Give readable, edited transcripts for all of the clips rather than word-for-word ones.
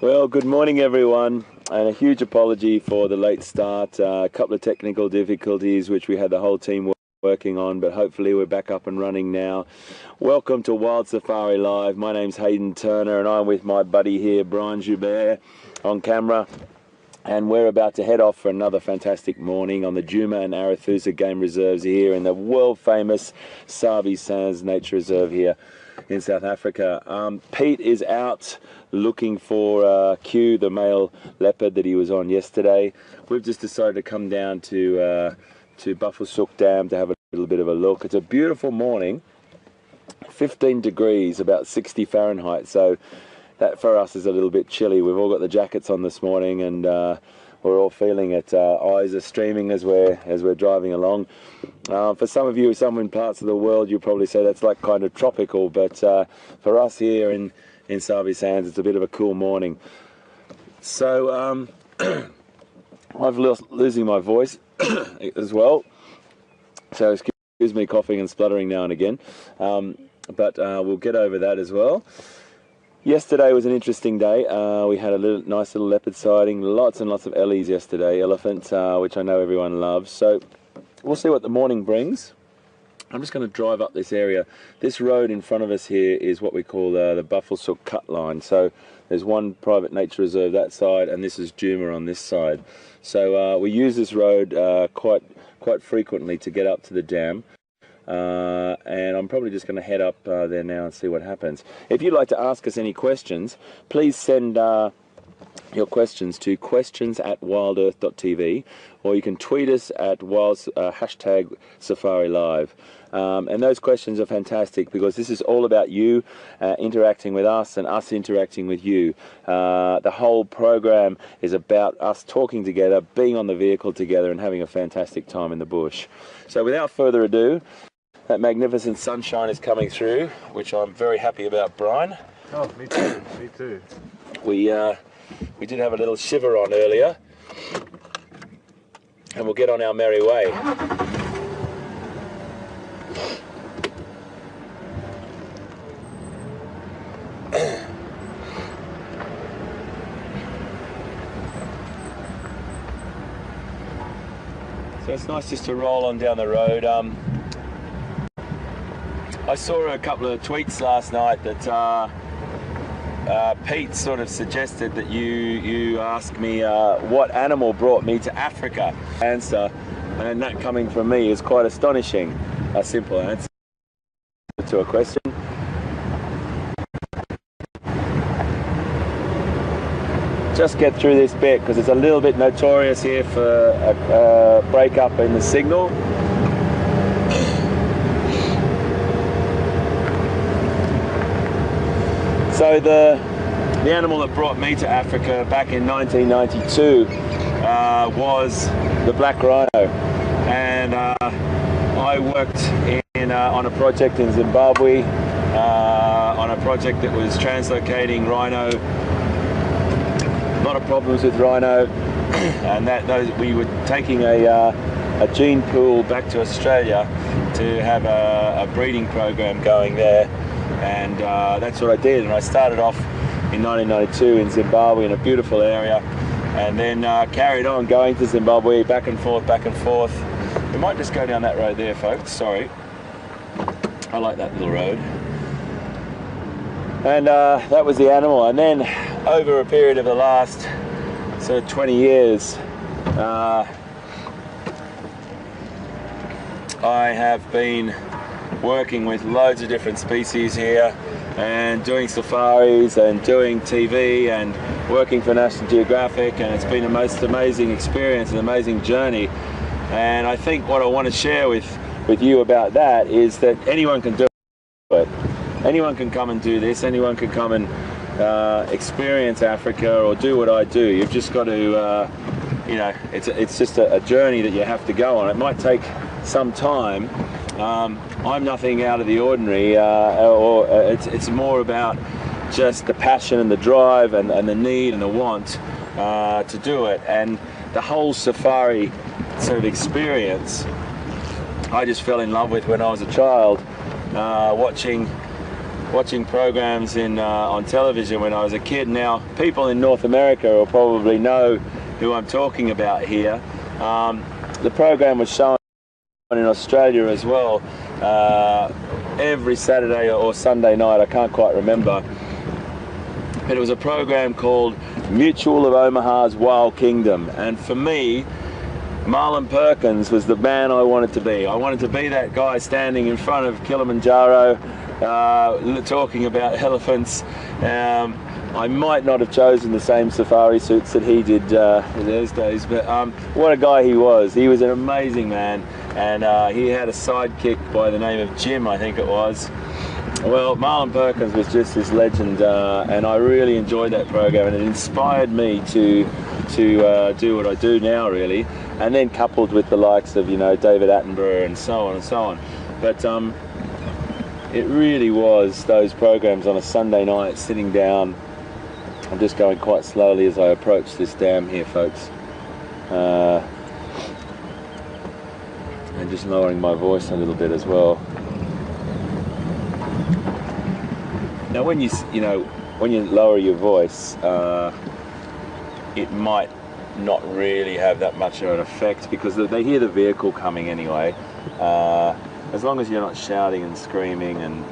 Well, good morning everyone, and a huge apology for the late start. A couple of technical difficulties which we had the whole team working on, but hopefully we're back up and running now. Welcome to Wild Safari Live. My name's Hayden Turner and I'm with my buddy here, Brian Joubert, on camera. And we're about to head off for another fantastic morning on the Djuma and Arathusa Game Reserves here in the world famous Sabi Sands Nature Reserve here in South Africa. Pete is out looking for Q, the male leopard that he was on yesterday. We've just decided to come down to Buffelshoek Dam to have a little bit of a look. It's a beautiful morning, 15 degrees, about 60 Fahrenheit, so that for us is a little bit chilly. We've all got the jackets on this morning and we're all feeling it. Eyes are streaming as we're driving along. For some of you, some in parts of the world, you probably say that's like kind of tropical, but for us here in Sabi Sands, it's a bit of a cool morning. So I've losing my voice as well, so excuse me coughing and spluttering now and again, but we'll get over that as well. Yesterday was an interesting day. We had a nice little leopard sighting, lots and lots of ellies yesterday, elephant, which I know everyone loves. So we'll see what the morning brings. I'm just going to drive up this area. This road in front of us here is what we call the Buffelshoek cut line. So there's one private nature reserve that side, and this is Djuma on this side. So we use this road quite frequently to get up to the dam. And I'm probably just going to head up there now and see what happens. If you'd like to ask us any questions, please send your questions to questions@wildearth.tv, or you can tweet us at hashtag Safari Live. And those questions are fantastic because this is all about you interacting with us and us interacting with you. The whole program is about us talking together, being on the vehicle together and having a fantastic time in the bush. So without further ado, that magnificent sunshine is coming through, which I'm very happy about, Brian. Oh, me too, me too. We did have a little shiver on earlier, and we'll get on our merry way. So it's nice just to roll on down the road. I saw a couple of tweets last night that Pete sort of suggested that you ask me what animal brought me to Africa. Answer, and that coming from me is quite astonishing. A simple answer to a question. Just get through this bit because it's a little bit notorious here for a break-up in the signal. So the animal that brought me to Africa back in 1992 was the black rhino, and I worked on a project in Zimbabwe, on a project that was translocating rhino. A lot of problems with rhino, and we were taking a gene pool back to Australia to have a breeding program going there. And that's what I did, and I started off in 1992 in Zimbabwe in a beautiful area, and then carried on going to Zimbabwe, back and forth. We might just go down that road there, folks, sorry. I like that little road. And that was the animal, and then over a period of the last sort of 20 years, I have been working with loads of different species here and doing safaris and doing TV and working for National Geographic, and it's been a most amazing experience, an amazing journey. And I think what I want to share with you about that is that anyone can do it. Anyone can come and do this, anyone can come and experience Africa or do what I do. You've just got to, it's just a journey that you have to go on. It might take some time. I'm nothing out of the ordinary, it's more about just the passion and the drive and the need and the want to do it. And the whole safari sort of experience I just fell in love with when I was a child, watching watching programs on television when I was a kid. Now, people in North America will probably know who I'm talking about here. The program was shown in Australia as well, every Saturday or Sunday night, I can't quite remember. But it was a program called Mutual of Omaha's Wild Kingdom, and for me, Marlon Perkins was the man I wanted to be. I wanted to be that guy standing in front of Kilimanjaro, talking about elephants. I might not have chosen the same safari suits that he did in those days, but what a guy he was. He was an amazing man, and he had a sidekick by the name of Djuma, I think it was. Well, Marlon Perkins was just this legend, and I really enjoyed that program, and it inspired me to do what I do now, really. And then coupled with the likes of, you know, David Attenborough and so on and so on. But it really was those programs on a Sunday night, sitting down. I'm just going quite slowly as I approach this dam here, folks. And just lowering my voice a little bit as well. Now, when you lower your voice, it might not really have that much of an effect because they hear the vehicle coming anyway. As long as you're not shouting and screaming and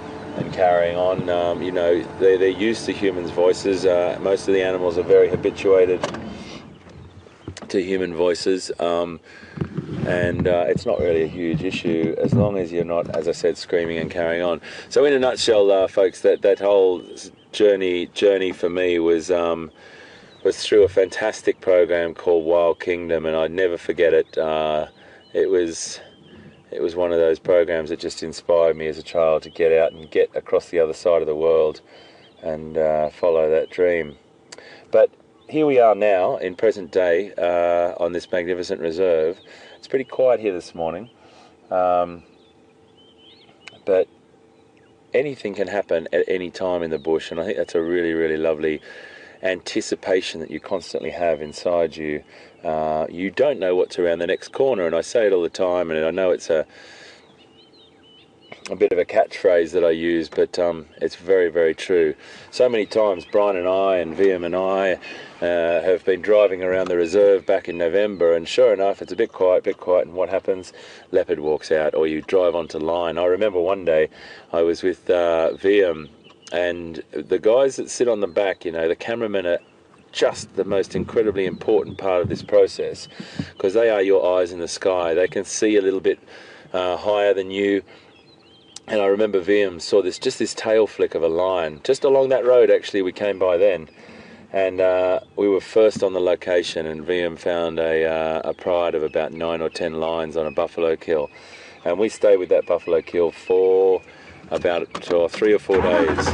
carrying on, you know, they're used to humans' voices. Most of the animals are very habituated to human voices, and it's not really a huge issue as long as you're not, as I said, screaming and carrying on. So in a nutshell, folks, that whole journey for me was through a fantastic program called Wild Kingdom, and I'd never forget it. It was one of those programs that just inspired me as a child to get out and get across the other side of the world and follow that dream. But here we are now in present day on this magnificent reserve. It's pretty quiet here this morning, but anything can happen at any time in the bush, and I think that's a really, really lovely anticipation that you constantly have inside you. You don't know what's around the next corner, and I say it all the time, and I know it's a bit of a catchphrase that I use, but it's very, very true. So many times Brian and I and VM and I have been driving around the reserve back in November, and sure enough, it's a bit quiet, and what happens? Leopard walks out, or you drive onto line. I remember one day I was with VM, and the guys that sit on the back, you know, the cameramen are just the most incredibly important part of this process, because they are your eyes in the sky. They can see a little bit higher than you. And I remember VM saw this tail flick of a lion just along that road. Actually, we came by then, and we were first on the location, and VM found a pride of about 9 or 10 lions on a buffalo kill, and we stayed with that buffalo kill for about 3 or 4 days.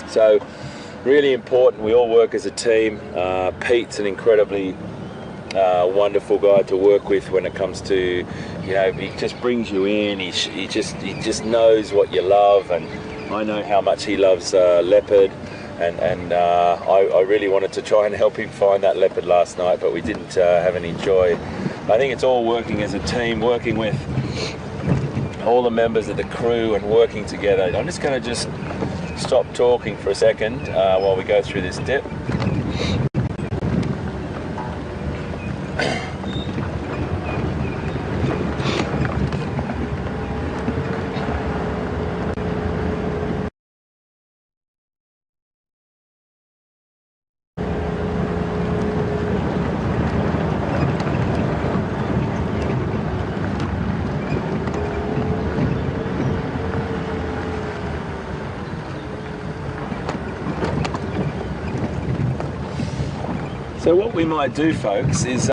So really important. We all work as a team. Pete's an incredibly wonderful guy to work with when it comes to, you know, he just brings you in. He just knows what you love, and I know how much he loves leopard, and I really wanted to try and help him find that leopard last night, but we didn't have any joy. I think it's all working as a team, working with all the members of the crew and working together. I'm just going to stop talking for a second while we go through this dip. So what we might do, folks, is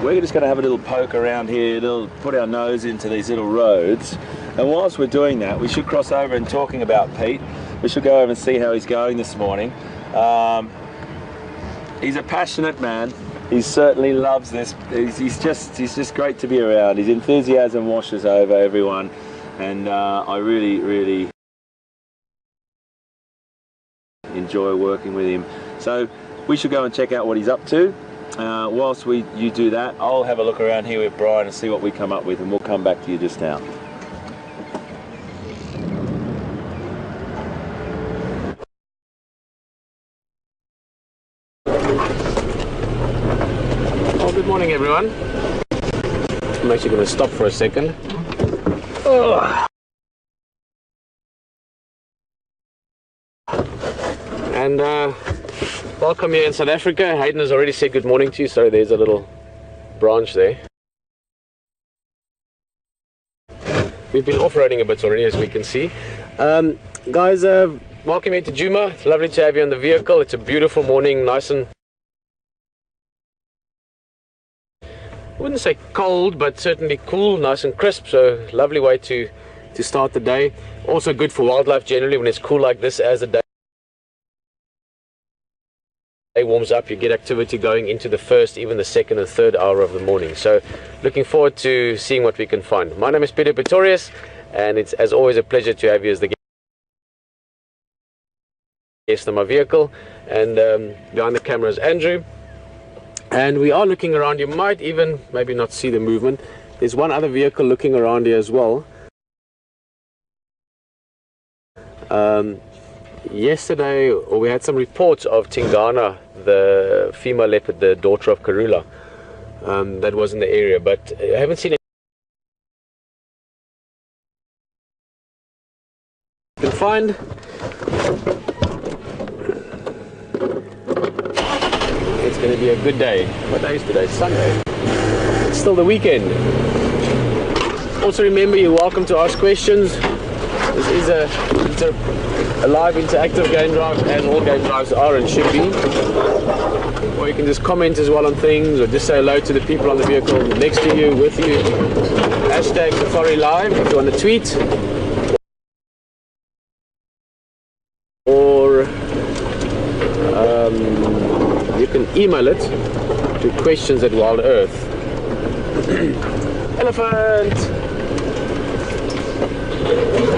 we're just going to have a little poke around here, put our nose into these little roads, and whilst we're doing that, we should cross over and talking about Pete. We should go over and see how he's going this morning. He's a passionate man. He certainly loves this. He's just great to be around. His enthusiasm washes over everyone, and I really, really enjoy working with him. So we should go and check out what he's up to, Whilst you do that, I'll have a look around here with Brian and see what we come up with, and we'll come back to you just now. Well, good morning, everyone. I'm actually going to stop for a second. And welcome here in South Africa. Hayden has already said good morning to you. Sorry, there's a little branch there. We've been off-roading a bit already, as we can see. Guys, welcome here to Djuma. It's lovely to have you on the vehicle. It's a beautiful morning, nice and, I wouldn't say cold, but certainly cool, nice and crisp. So lovely way to start the day. Also good for wildlife generally when it's cool like this. As the day warms up, you get activity going into the first, even the second and third hour of the morning. So looking forward to seeing what we can find. My name is Peter Pretorius, and it's as always a pleasure to have you as the guest on my vehicle. And behind the camera is Andrew. And we are looking around. You might even maybe not see the movement. There's one other vehicle looking around here as well. Yesterday, we had some reports of Tingana, the female leopard, the daughter of Karula, that was in the area, but I haven't seen it. You can find. It's going to be a good day. What day is today? Sunday. It's still the weekend. Also remember, you're welcome to ask questions. This is a live interactive game drive, as all game drives are and should be. Or you can just comment as well on things, or just say hello to the people on the vehicle next to you, with you. Hashtag Safari Live if you want to tweet. Or you can email it to questions@WildEarth. Elephant!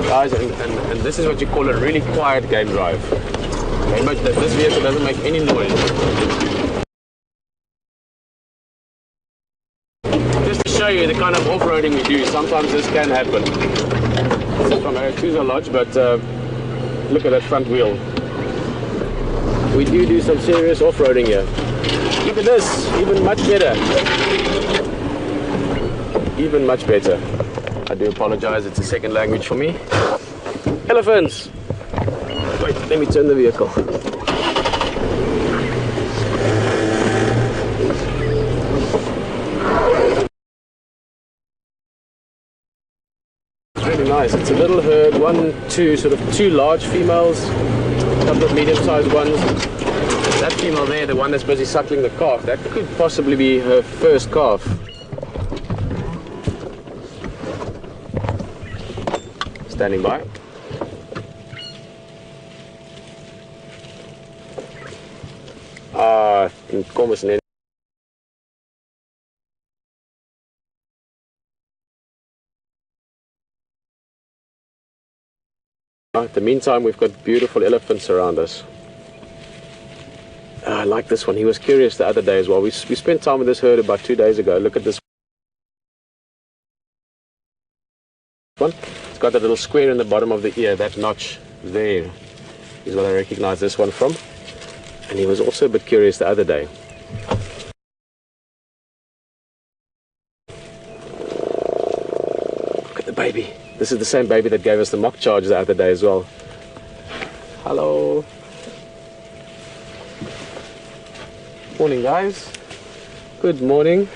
Guys, and this is what you call a really quiet game drive. Okay, but this vehicle doesn't make any noise. Just to show you the kind of off-roading we do, sometimes this can happen. This is from Arathusa Lodge, but look at that front wheel. We do some serious off-roading here. Look at this, even much better. Even much better. I do apologize, it's a second language for me. Elephants! Wait, let me turn the vehicle. It's really nice. It's a little herd, two large females, a couple of medium-sized ones. That female there, the one that's busy suckling the calf, that could possibly be her first calf. Standing by. Kom eens net. In the meantime, we've got beautiful elephants around us. I like this one. He was curious the other day as well. We spent time with this herd about 2 days ago. Look at this one. It's got that little square in the bottom of the ear. That notch there is what I recognize this one from. And he was also a bit curious the other day. Look at the baby. This is the same baby that gave us the mock charge the other day as well. Hello. Morning, guys. Good morning.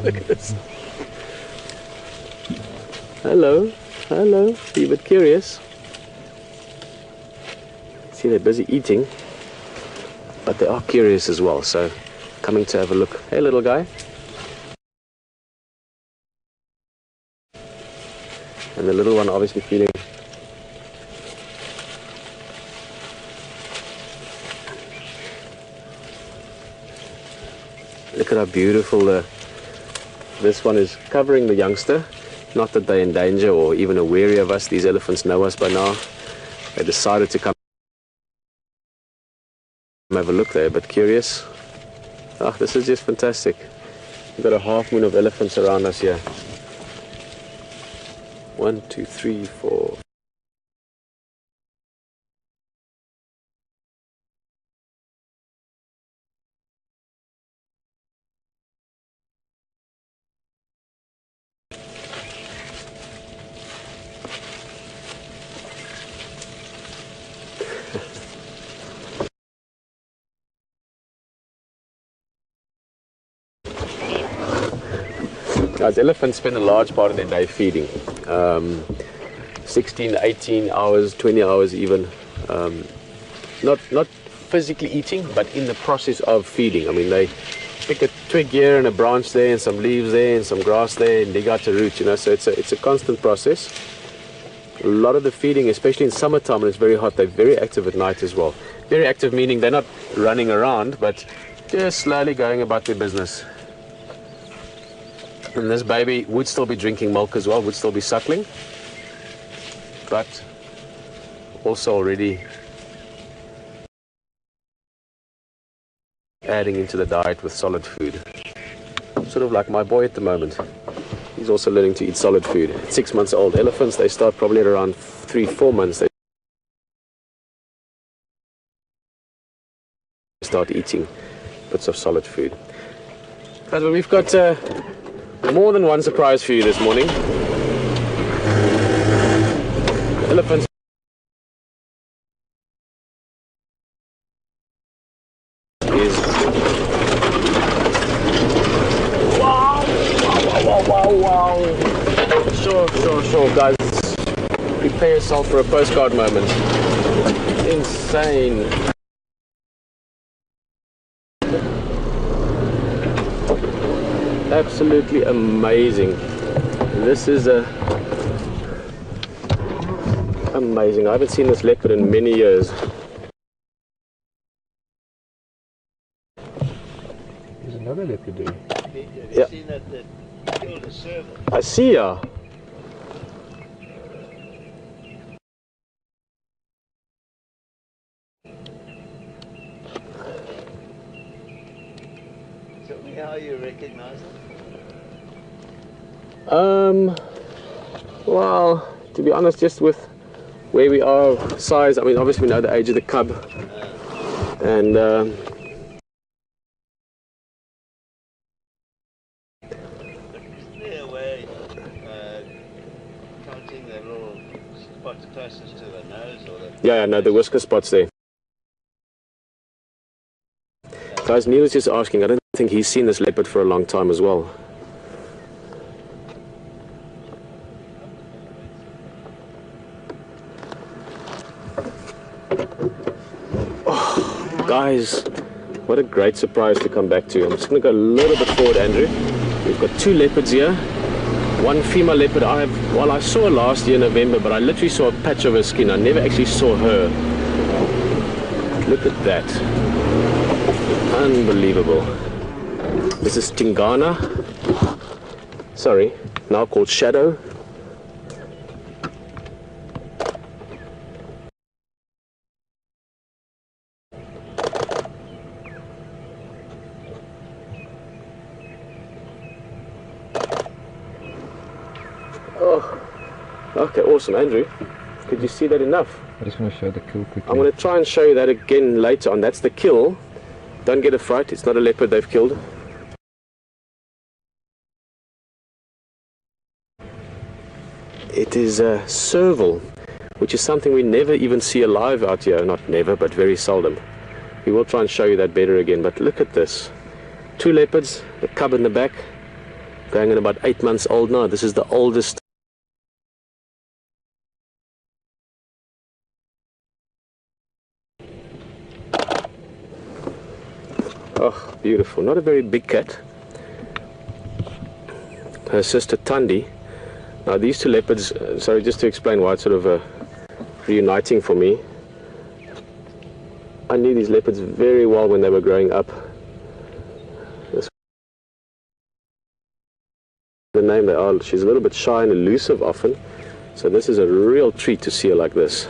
Look at this. Hello. Hello. Are you a bit curious? See, they're busy eating, but they are curious as well, so coming to have a look. Hey, little guy. And the little one obviously feeding. Look at how beautiful this one is, covering the youngster. Not that they're in danger or even are wary of us. These elephants know us by now. They decided to come have a look there, but curious. Oh, this is just fantastic. We've got a half moon of elephants around us here. 1, 2, 3, 4. Guys, elephants spend a large part of their day feeding. 16, 18 hours, 20 hours even. Not physically eating, but in the process of feeding. I mean, they pick a twig here and a branch there and some leaves there and some grass there and dig out the root, you know, so it's a constant process. A lot of the feeding, especially in summertime when it's very hot, they're very active at night as well. Very active meaning they're not running around, but just slowly going about their business. And this baby would still be drinking milk as well, would still be suckling, but also already adding into the diet with solid food. Sort of like my boy at the moment. He's also learning to eat solid food. 6 months old. Elephants, they start probably at around 3-4 months. They start eating bits of solid food. But we've got more than one surprise for you this morning. Elephants. Wow. Sure, guys. Prepare yourself for a postcard moment. Insane. Absolutely amazing. This is amazing. I haven't seen this leopard in many years. There's another leopard there. Yeah. I see ya. Tell me how you recognize it? Well, to be honest, just with where we are, size, I mean, obviously we know the age of the cub. And closest to the nose or the... Yeah, no, the whisker spots there. Guys, Neil was just asking, I don't think he's seen this leopard for a long time as well. Oh, guys, what a great surprise to come back to. I'm just going to go a little bit forward, Andrew. We've got two leopards here. One female leopard I saw last year in November, but I literally saw a patch of her skin. I never actually saw her. Look at that. Unbelievable. This is Tingana. Sorry, now called Shadow. Oh, okay, awesome, Andrew. Could you see that enough? I just want to show the kill quickly. I'm going to try and show you that again later on. That's the kill. Don't get a fright, it's not a leopard they've killed. It is a serval, which is something we never even see alive out here. Not never, but very seldom. We will try and show you that better again, but look at this. Two leopards, the cub in the back, going in about 8 months old now. This is the oldest. Oh, beautiful. Not a very big cat. Her sister Tandi. Now these two leopards, sorry, just to explain why it's sort of reuniting for me. I knew these leopards very well when they were growing up. This the name they are. She's a little bit shy and elusive often. So this is a real treat to see her like this.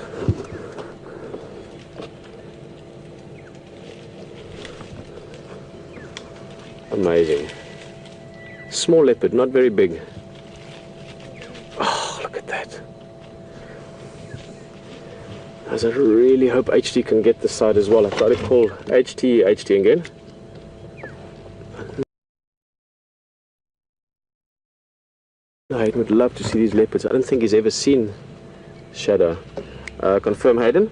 Amazing. Small leopard, not very big. Oh, look at that. Guys, I really hope HT can get this side as well. I try to call HT again. I would love to see these leopards. I don't think he's ever seen Shadow. Confirm, Hayden.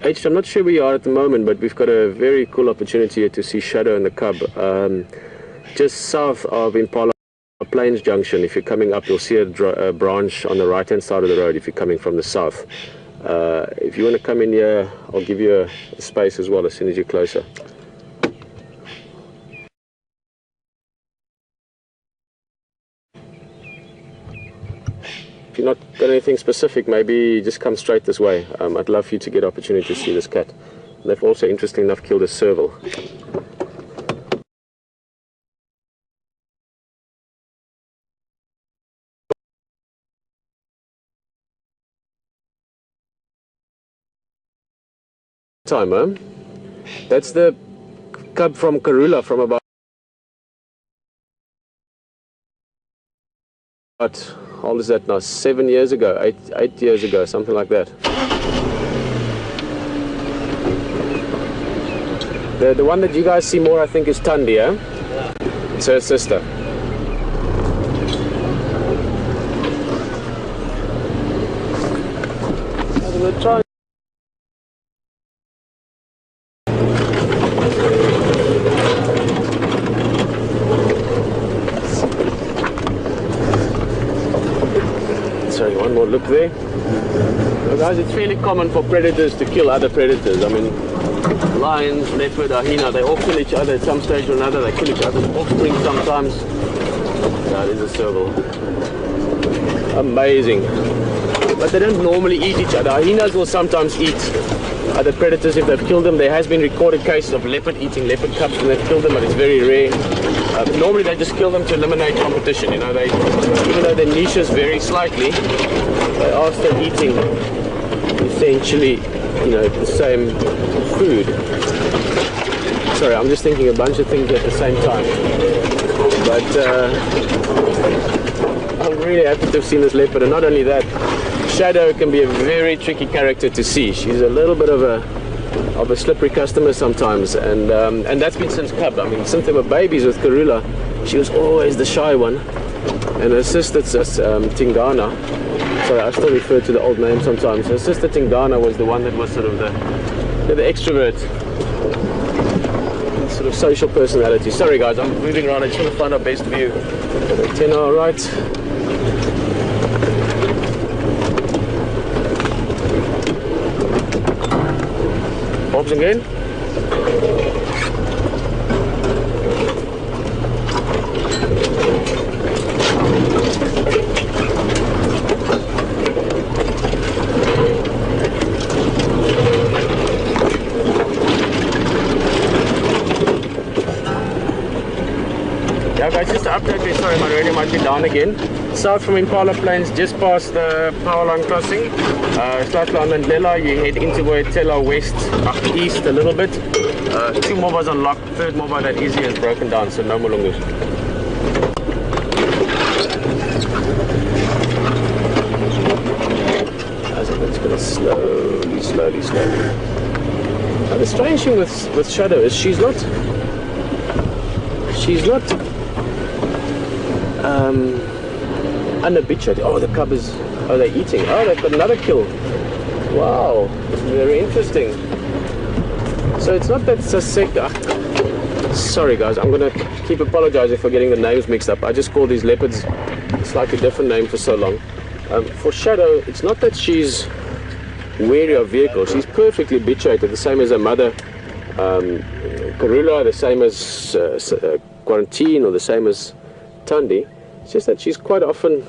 HT, I'm not sure where you are at the moment, but we've got a very cool opportunity here to see Shadow and the cub. Just south of Impala Plains Junction, if you're coming up, you'll see a branch on the right hand side of the road if you're coming from the south. If you want to come in here, I'll give you a space as well as soon as you're closer. If you're not got anything specific, maybe just come straight this way. I'd love for you to get opportunity to see this cat. And they've also, interestingly enough, killed a serval. Time, huh? That's the cub from Karula from about how old is that now? 7 years ago, eight years ago, something like that. The one that you guys see more, I think, is Tundi, eh? It's her sister. We'll try. Sorry, one more look there. Well, guys, it's fairly common for predators to kill other predators. I mean, lions, leopard, hyena, they all kill each other at some stage or another. They kill each other's offspring sometimes. That is a serval. Amazing. But they don't normally eat each other. Hyenas will sometimes eat other predators if they've killed them. There has been recorded cases of leopard eating leopard cubs when they've killed them, but it's very rare. Normally they just kill them to eliminate competition. You know, even though their niches vary slightly, they are still eating essentially, you know, the same food. Sorry, I'm just thinking a bunch of things at the same time. But I'm really happy to have seen this leopard, and not only that, Shadow can be a very tricky character to see. She's a little bit of a slippery customer sometimes, and that's been since cub. I mean, since they were babies with Karula, she was always the shy one, and her sister Tingana. Sorry, I still refer to the old name sometimes. Her sister Tingana was the one that was sort of the extrovert, sort of social personality. Sorry guys, I'm moving around. I just want to find our best view. 10 hour right. Bobs again. Yeah guys, just to update you, sorry my radio might be down again. South from Impala Plains, just past the power line crossing, slightly on Mandela, you head into where Tela west, east a little bit. 2 mobiles unlocked, third mobile that easy is broken down, so no more longus. As it's going to slowly. Now the strange thing with Shadow is she's not unhabituated. Oh, the cub is, oh, they're eating. Oh, they've got another kill. Wow, very interesting. So it's not that sorry guys, I'm going to keep apologizing for getting the names mixed up. I just call these leopards a slightly different name for so long. For Shadow, it's not that she's wary of vehicles. She's perfectly habituated, the same as her mother, Karula, the same as Quarantine, or the same as Tundi. It's just that she's quite often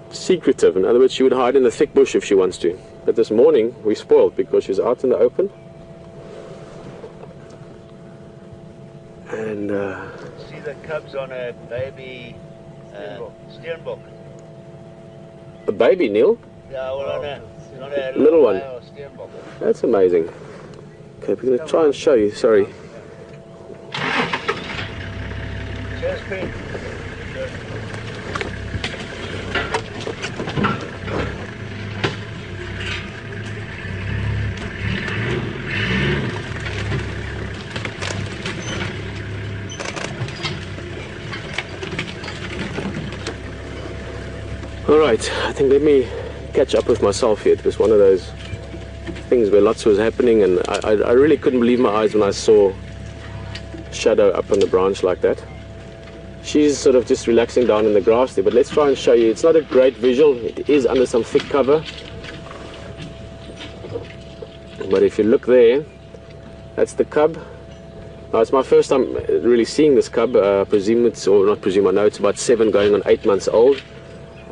secretive. In other words, she would hide in the thick bush if she wants to. But this morning, we spoiled because she's out in the open. And see the cubs on a baby steenbok. A baby, Neil? Yeah, well, on a little one. Steenbok. That's amazing. Okay, we're going to try and show you, sorry. Cheers, Pete. Alright, I think let me catch up with myself here. It was one of those things where lots was happening, and I really couldn't believe my eyes when I saw Shadow up on the branch like that. She's sort of just relaxing down in the grass there, but let's try and show you. It's not a great visual, it is under some thick cover. But if you look there, that's the cub. Now it's my first time really seeing this cub. I presume it's, or not presume, I know it's about 7 going on 8 months old.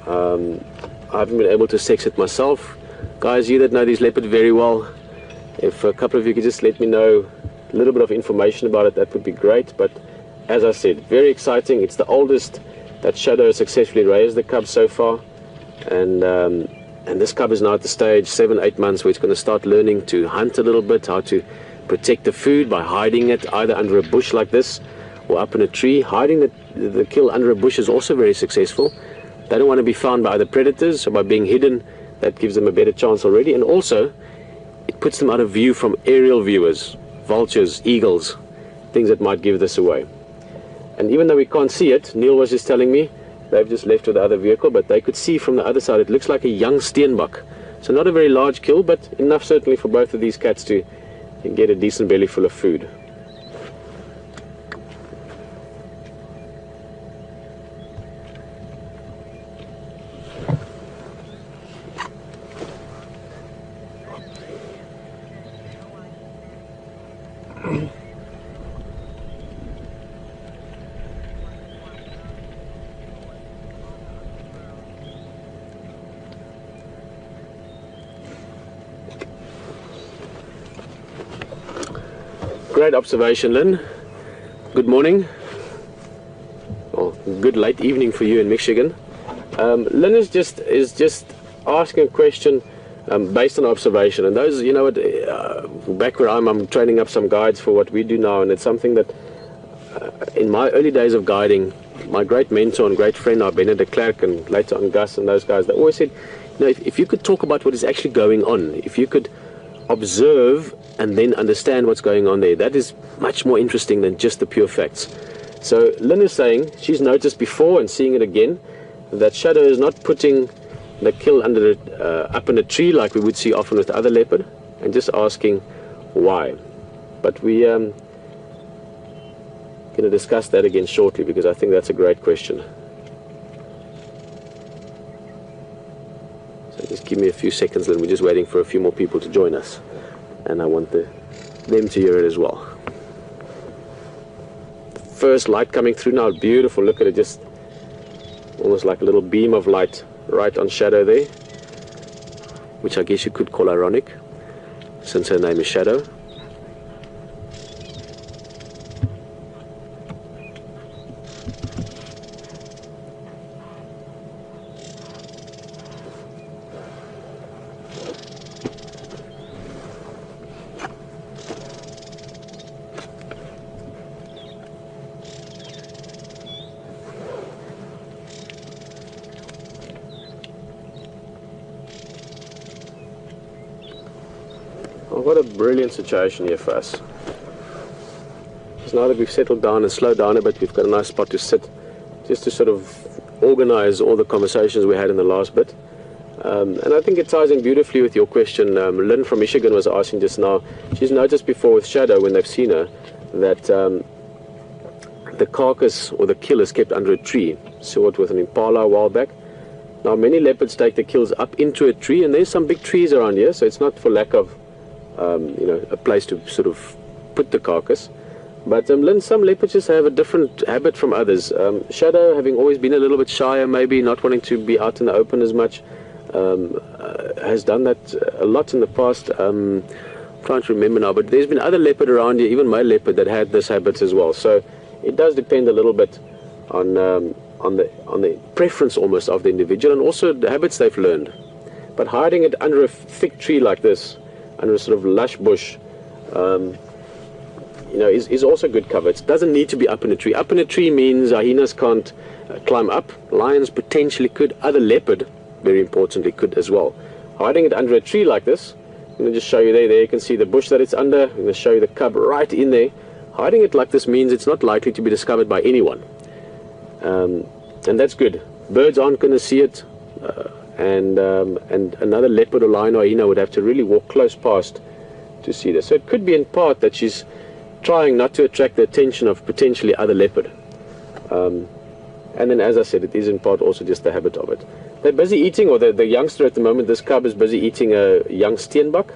I haven't been able to sex it myself. Guys, you that know these leopards very well, if a couple of you could just let me know a little bit of information about it, that would be great. But as I said, very exciting. It's the oldest that Shadow has successfully raised the cub so far, and this cub is now at the stage 7-8 months where it's going to start learning to hunt a little bit, how to protect the food by hiding it either under a bush like this or up in a tree. Hiding the kill under a bush is also very successful. They don't want to be found by other predators, so by being hidden, that gives them a better chance already. And also, it puts them out of view from aerial viewers, vultures, eagles, things that might give this away. And even though we can't see it, Neil was just telling me, they've just left with the other vehicle, but they could see from the other side, it looks like a young steenbok. So not a very large kill, but enough certainly for both of these cats to get a decent belly full of food. Great observation, Lynn. Good morning. Well, good late evening for you in Michigan. Lynn is just asking a question based on observation. And those, you know what, back where I'm training up some guides for what we do now, and it's something that in my early days of guiding, my great mentor and great friend, Bernard de Klerk, and later on Gus and those guys, they always said, you know, if you could talk about what is actually going on, if you could observe and then understand what's going on there, that is much more interesting than just the pure facts. So Lynn is saying she's noticed before and seeing it again that Shadow is not putting the kill under up in a tree like we would see often with the other leopard, and just asking why. But we going to discuss that again shortly, because I think that's a great question. So just give me a few seconds, Lynn. We're just waiting for a few more people to join us, and I want them to hear it as well. First light coming through now, beautiful. Look at it, just almost like a little beam of light right on Shadow there, which I guess you could call ironic since her name is Shadow. What a brilliant situation here for us. Because now that we've settled down and slowed down a bit, we've got a nice spot to sit, just to sort of organize all the conversations we had in the last bit. And I think it ties in beautifully with your question. Lynn from Michigan was asking just now, she's noticed before with Shadow, when they've seen her, that the carcass or the kill is kept under a tree. Saw it with an impala a while back. Now many leopards take the kills up into a tree, and there's some big trees around here, so it's not for lack of you know, a place to sort of put the carcass. But Lynn, some leopards just have a different habit from others. Shadow, having always been a little bit shyer, maybe not wanting to be out in the open as much, has done that a lot in the past. I'm trying to remember now, but there's been other leopard around here, even my leopard, that had this habit as well. So it does depend a little bit on the preference almost of the individual, and also the habits they've learned. But hiding it under a thick tree like this, under a sort of lush bush, you know, is also good cover. It doesn't need to be up in a tree. Up in a tree means hyenas can't climb up. Lions potentially could. Other leopard, very importantly, could as well. Hiding it under a tree like this, I'm going to just show you there. There you can see the bush that it's under. I'm going to show you the cub right in there. Hiding it like this means it's not likely to be discovered by anyone. And that's good. Birds aren't going to see it. And another leopard or lion or hyena would have to really walk close past to see this. So it could be in part that she's trying not to attract the attention of potentially other leopard. And then, as I said, it is in part also just the habit of it. They're busy eating, or the youngster at the moment, this cub is busy eating a young steenbok.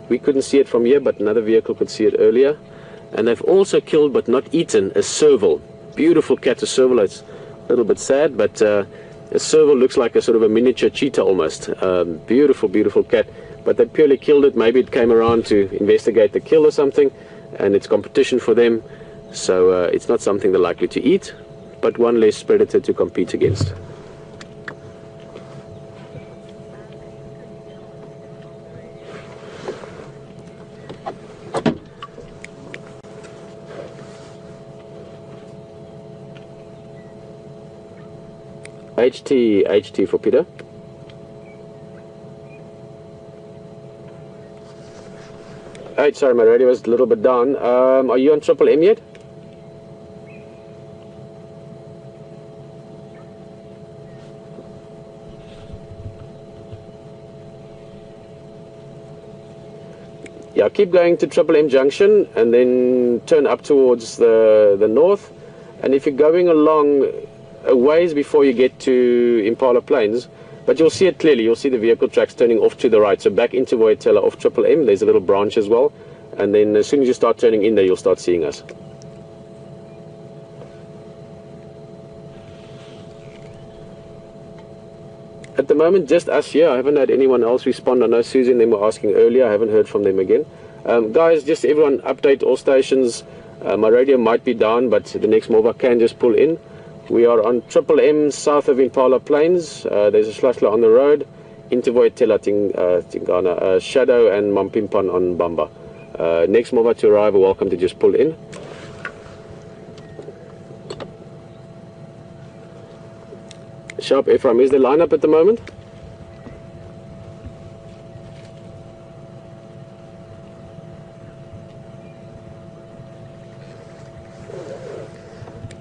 We couldn't see it from here, but another vehicle could see it earlier. And they've also killed but not eaten a serval. Beautiful cat, a serval. It's a little bit sad, but a serval looks like a sort of a miniature cheetah almost. Beautiful, beautiful cat. But they purely killed it. Maybe it came around to investigate the kill or something, and it's competition for them. So it's not something they're likely to eat, but one less predator to compete against. HT for Peter. Right, sorry, my radio was a little bit down. Are you on Triple M yet? Yeah, keep going to Triple M Junction and then turn up towards the north. And if you're going along a ways before you get to Impala Plains, but you'll see it clearly, you'll see the vehicle tracks turning off to the right. So back into Voyatella off Triple M, there's a little branch as well. And then as soon as you start turning in there, you'll start seeing us. At the moment, just us here. I haven't had anyone else respond. I know Susie and them were asking earlier. I haven't heard from them again. Guys, just everyone update all stations. My radio might be down, but the next mobile can just pull in. We are on Triple M south of Impala Plains. There's a Slashla on the road. Into Voyatella, Tingana, Shadow and Mampimpan on Bamba. Next mobile to arrive, are welcome to just pull in. Sharp Ephraim, is the lineup at the moment?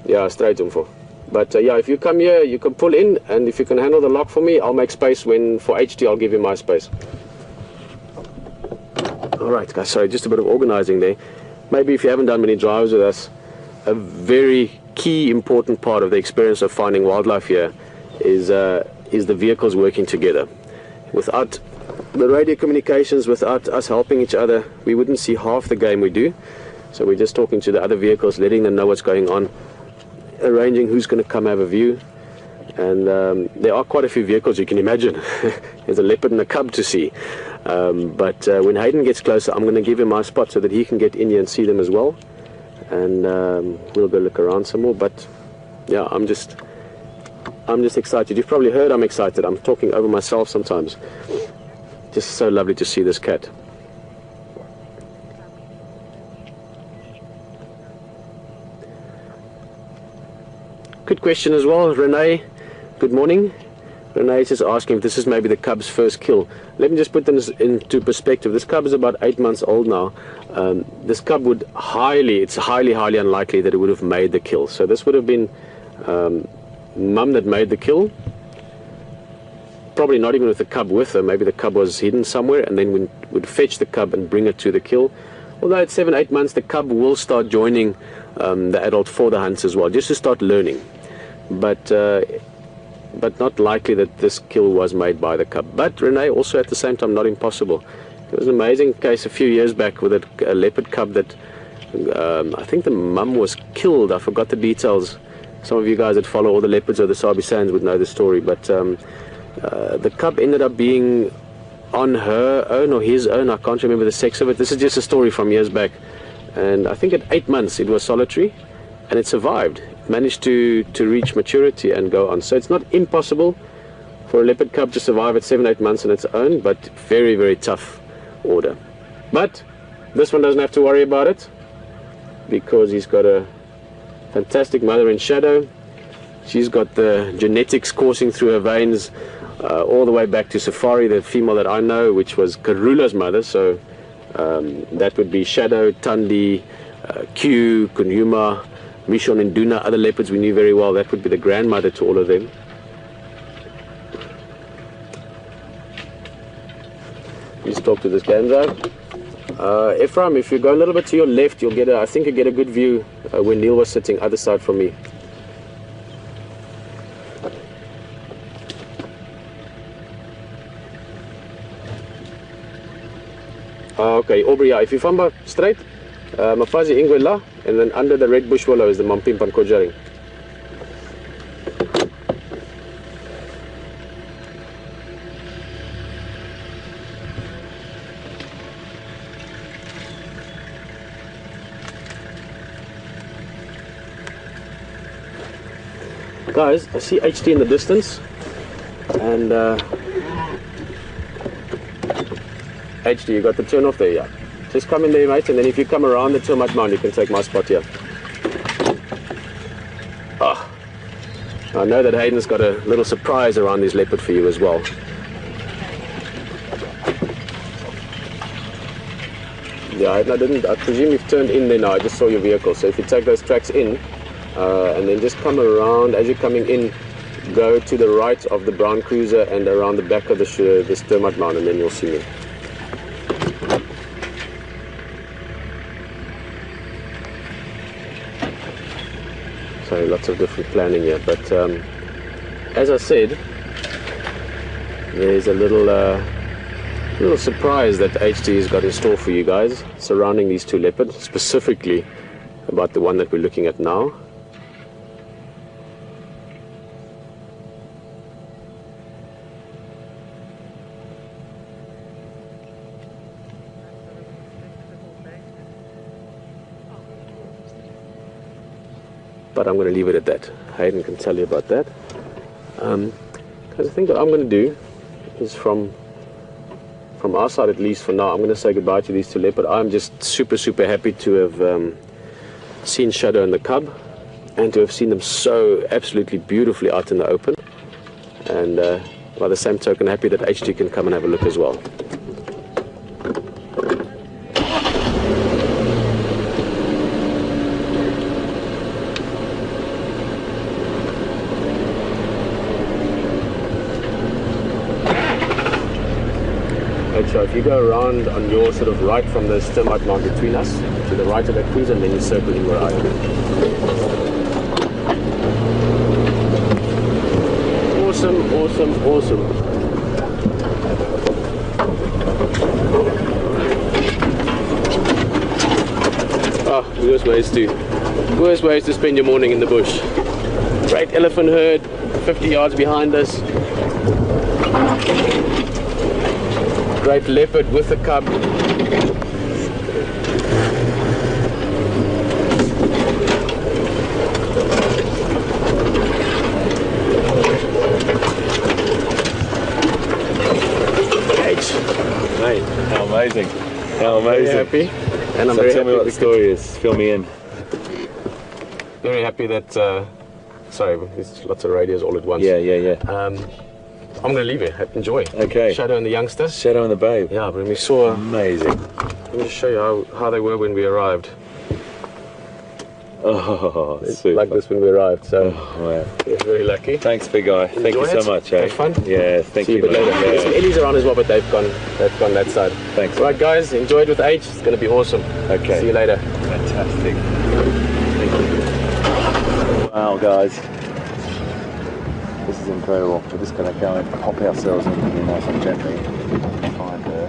Yeah, straight info. But yeah, if you come here, you can pull in, and if you can handle the lock for me, I'll make space. When for HT, I'll give you my space. Alright guys, sorry, just a bit of organizing there. Maybe if you haven't done many drives with us, a very key important part of the experience of finding wildlife here is the vehicles working together. Without the radio communications, without us helping each other, we wouldn't see half the game we do. So we're just talking to the other vehicles, letting them know what's going on, arranging who's going to come have a view. And there are quite a few vehicles, you can imagine. There's a leopard and a cub to see. But when Hayden gets closer, I'm going to give him my spot so that he can get in here and see them as well. And we'll go look around some more. But yeah, I'm just excited. You've probably heard I'm excited. I'm talking over myself sometimes. Just so lovely to see this cat. Good question as well, Renee. Good morning. Renee is just asking if this is maybe the cub's first kill. Let me just put this into perspective. This cub is about 8 months old now. This cub would it's highly unlikely that it would have made the kill. So this would have been mum that made the kill. Probably not even with the cub with her. Maybe the cub was hidden somewhere and then would fetch the cub and bring it to the kill. Although at 7-8 months, the cub will start joining the adult for the hunts as well, just to start learning. But not likely that this kill was made by the cub. But Renee, also at the same time, not impossible. There was an amazing case a few years back with a leopard cub that I think the mum was killed. I forgot the details. Some of you guys that follow all the leopards of the Sabi Sands would know the story. But the cub ended up being on her own or his own. I can't remember the sex of it. This is just a story from years back. And I think at 8 months it was solitary, and it survived. It managed to reach maturity and go on. So it's not impossible for a leopard cub to survive at 7-8 months on its own, but very, very tough order. But This one doesn't have to worry about it because he's got a fantastic mother in shadow. She's got the genetics coursing through her veins all the way back to Safari, the female that I know, which was Karula's mother. So that would be Shadow, Tundi, Q, Kunyuma, Mishon and Duna, other leopards we knew very well. That would be the grandmother to all of them. Let's talk to this Ganzo. Ephraim, if you go a little bit to your left, you'll get I think you get a good view where Neil was sitting other side from me. Okay, Aubrey, yeah, if you famba straight, Mafazi Ingwela, and then under the red bush willow is the Mampimpan Kojaring. Guys, I see HT in the distance, and HT, you got the turn off there, yeah. Just come in there, mate, and then if you come around the termite mound, you can take my spot here. Ah, I know that Hayden's got a little surprise around this leopard for you as well. Yeah, I presume you've turned in there now. I just saw your vehicle, so if you take those tracks in, and then just come around as you're coming in, go to the right of the brown cruiser and around the back of this termite mound, and then you'll see me. So lots of different planning here, but as I said, there's a little surprise that HT has got in store for you guys surrounding these two leopards, specifically about the one that we're looking at now. But I'm going to leave it at that. Hayden can tell you about that. Because I think what I'm going to do is from our side, at least for now, I'm going to say goodbye to these two leopards. I'm just super, super happy to have seen Shadow and the cub, and to have seen them so absolutely beautifully out in the open. And by the same token, happy that HT can come and have a look as well. So if you go around on your sort of right from the termite mound between us, to the right of that cruiser, and then you circle in where I am. Awesome, awesome, awesome. Ah, worst ways to spend your morning in the bush. Great elephant herd, 50 yards behind us. Great leopard with the cub. Mate, how amazing. How amazing. Very happy. And I'm so very tell happy me what the story is. Fill me in. Very happy that, sorry, there's lots of radios all at once. Yeah. I'm going to leave it. Enjoy. Okay. Shadow and the youngster. Shadow and the babe. Yeah, but we saw... Amazing. Let me just show you how they were when we arrived. Oh, It's super. like this when we arrived, so Oh, man. we're very lucky. Thanks, big guy. Thank you Enjoy so it. much, eh? Have fun. Yeah, thank See you you. a bit later. mate. There's some Yeah. Ellies around as well, but they've gone that side. Thanks. All right, guys, enjoy it with H. It's going to be awesome. Okay. See you later. Fantastic. Thank you. Wow, guys. This is incredible. We're just going to go and pop ourselves in here nice and gently. Find her.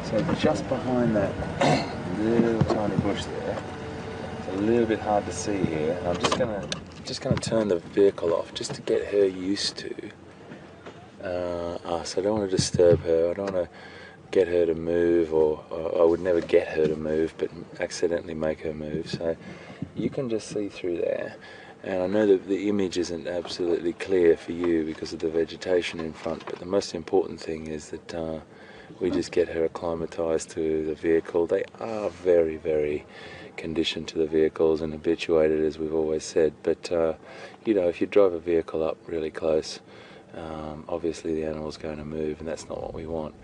So just behind that little tiny bush there, it's a little bit hard to see here. And I'm just gonna turn the vehicle off just to get her used to us. I don't want to disturb her. I don't want to get her to move, or I would never get her to move, but accidentally make her move. So you can just see through there. And I know that the image isn't absolutely clear for you because of the vegetation in front, but the most important thing is that we just get her acclimatized to the vehicle. They are very, very conditioned to the vehicles and habituated, as we've always said, but you know, if you drive a vehicle up really close, obviously the animal's going to move, and that's not what we want.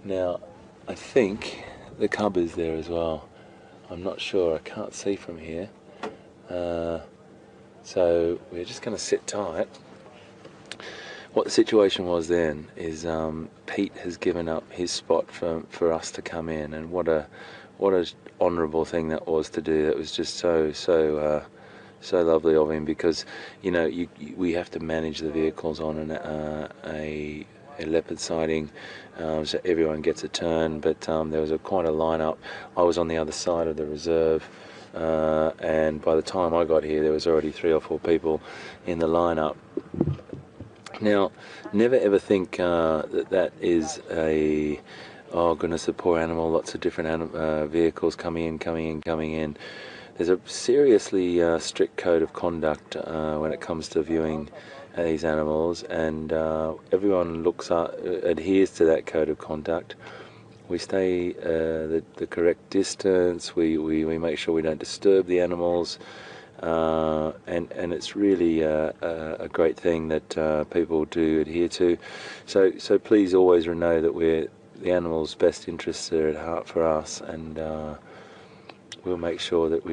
Now, I think the cub is there as well. I'm not sure, I can't see from here. So we're just going to sit tight. What the situation was then is Pete has given up his spot for us to come in, and what a honourable thing that was to do. That was just so lovely of him, because you know we have to manage the vehicles on a leopard sighting, so everyone gets a turn, but there was quite a lineup. I was on the other side of the reserve, and by the time I got here there was already 3 or 4 people in the lineup. Now, never ever think that is a, oh goodness, a poor animal, lots of different vehicles coming in. There's a seriously strict code of conduct when it comes to viewing these animals, and everyone adheres to that code of conduct. We stay the correct distance, we make sure we don't disturb the animals, and it's really a great thing that people do adhere to. So please always know that the animal's best interests are at heart for us, and we'll make sure that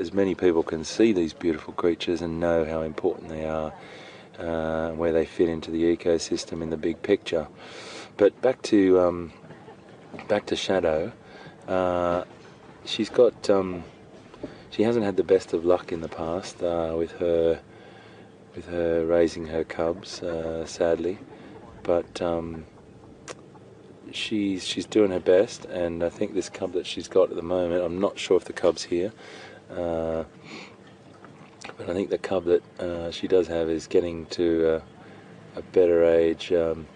as many people can see these beautiful creatures and know how important they are, where they fit into the ecosystem in the big picture. But back to Shadow. She's got she hasn't had the best of luck in the past with her raising her cubs, sadly, but she's doing her best, and I think this cub that she's got at the moment, I'm not sure if the cub's here, but I think the cub that she does have is getting to a better age than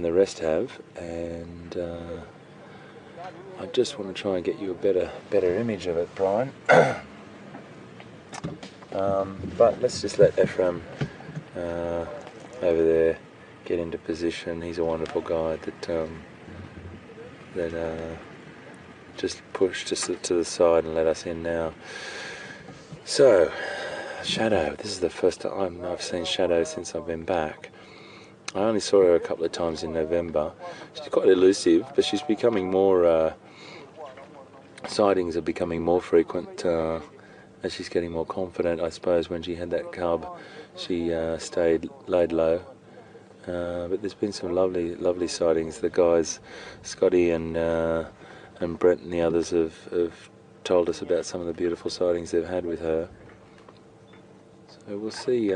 the rest have, and I just want to try and get you a better image of it, Brian. But let's just let Ephraim over there get into position. He's a wonderful guy that just pushed us to the side and let us in now. So, Shadow. This is the first time I've seen Shadow since I've been back. I only saw her a couple of times in November. She's quite elusive, but she's becoming more. Sightings are becoming more frequent as she's getting more confident. I suppose when she had that cub, she laid low. But there's been some lovely sightings. The guys, Scotty and Brent and the others have told us about some of the beautiful sightings they've had with her. So we'll see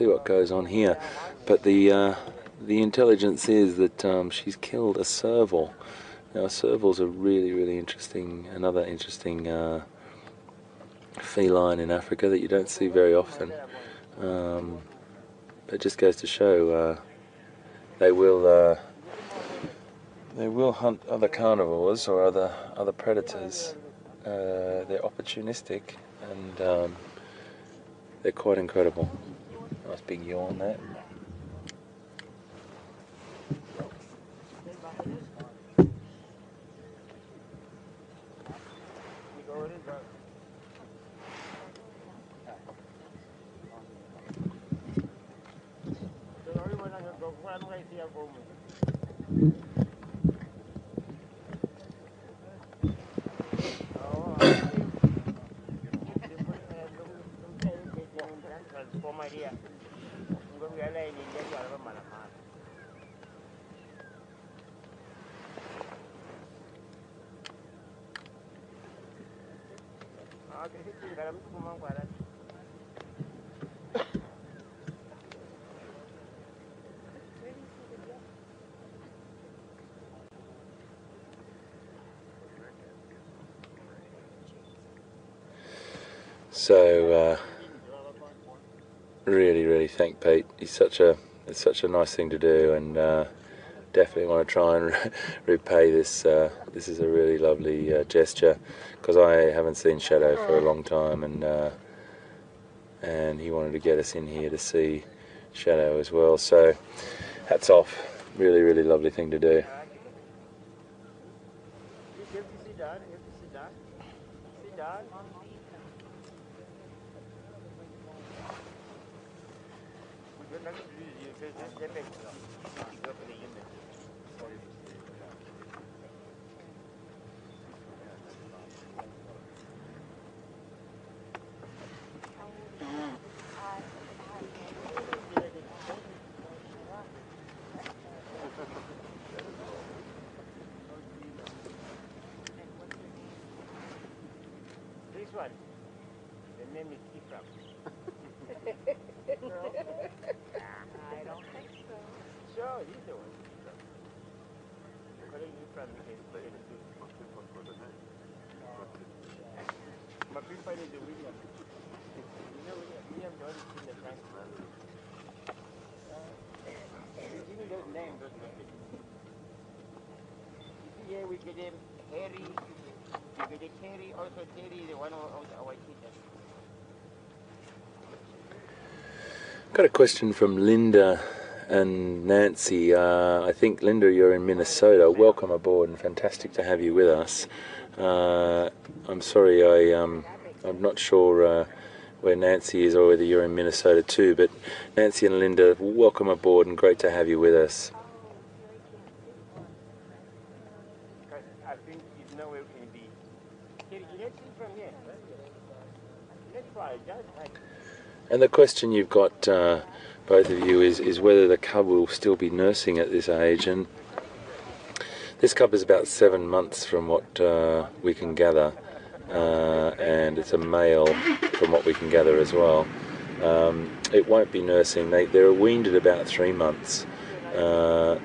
what goes on here. But the intelligence is that she's killed a serval. Now, servals are really interesting. Another interesting feline in Africa that you don't see very often. It just goes to show they will hunt other carnivores or other predators. They're opportunistic, and they're quite incredible. Nice big yawn there. So really thank Pete. It's such a nice thing to do, and definitely want to try and repay this. This is a really lovely gesture, because I haven't seen Shadow for a long time, and he wanted to get us in here to see Shadow as well. So hats off. Really lovely thing to do. This one, the name is Ifram. I don't think so. Sure, he's the one. Calling Ifram is my people is the William. You know William John is in the Frank. You see those names. You see here we get him Harry. We get Terry, also Terry, the one of our teachers. Got a question from Linda and Nancy. I think, Linda, you're in Minnesota. Welcome aboard, and fantastic to have you with us. I'm sorry, I'm not sure where Nancy is, or whether you're in Minnesota too, but Nancy and Linda, welcome aboard, and great to have you with us. I think it's nowhere can be. Terry, you don't see from here. Let's try, just like. And the question you've got, both of you, is whether the cub will still be nursing at this age. And this cub is about 7 months from what we can gather, and it's a male from what we can gather as well. It won't be nursing. They're weaned at about 3 months, and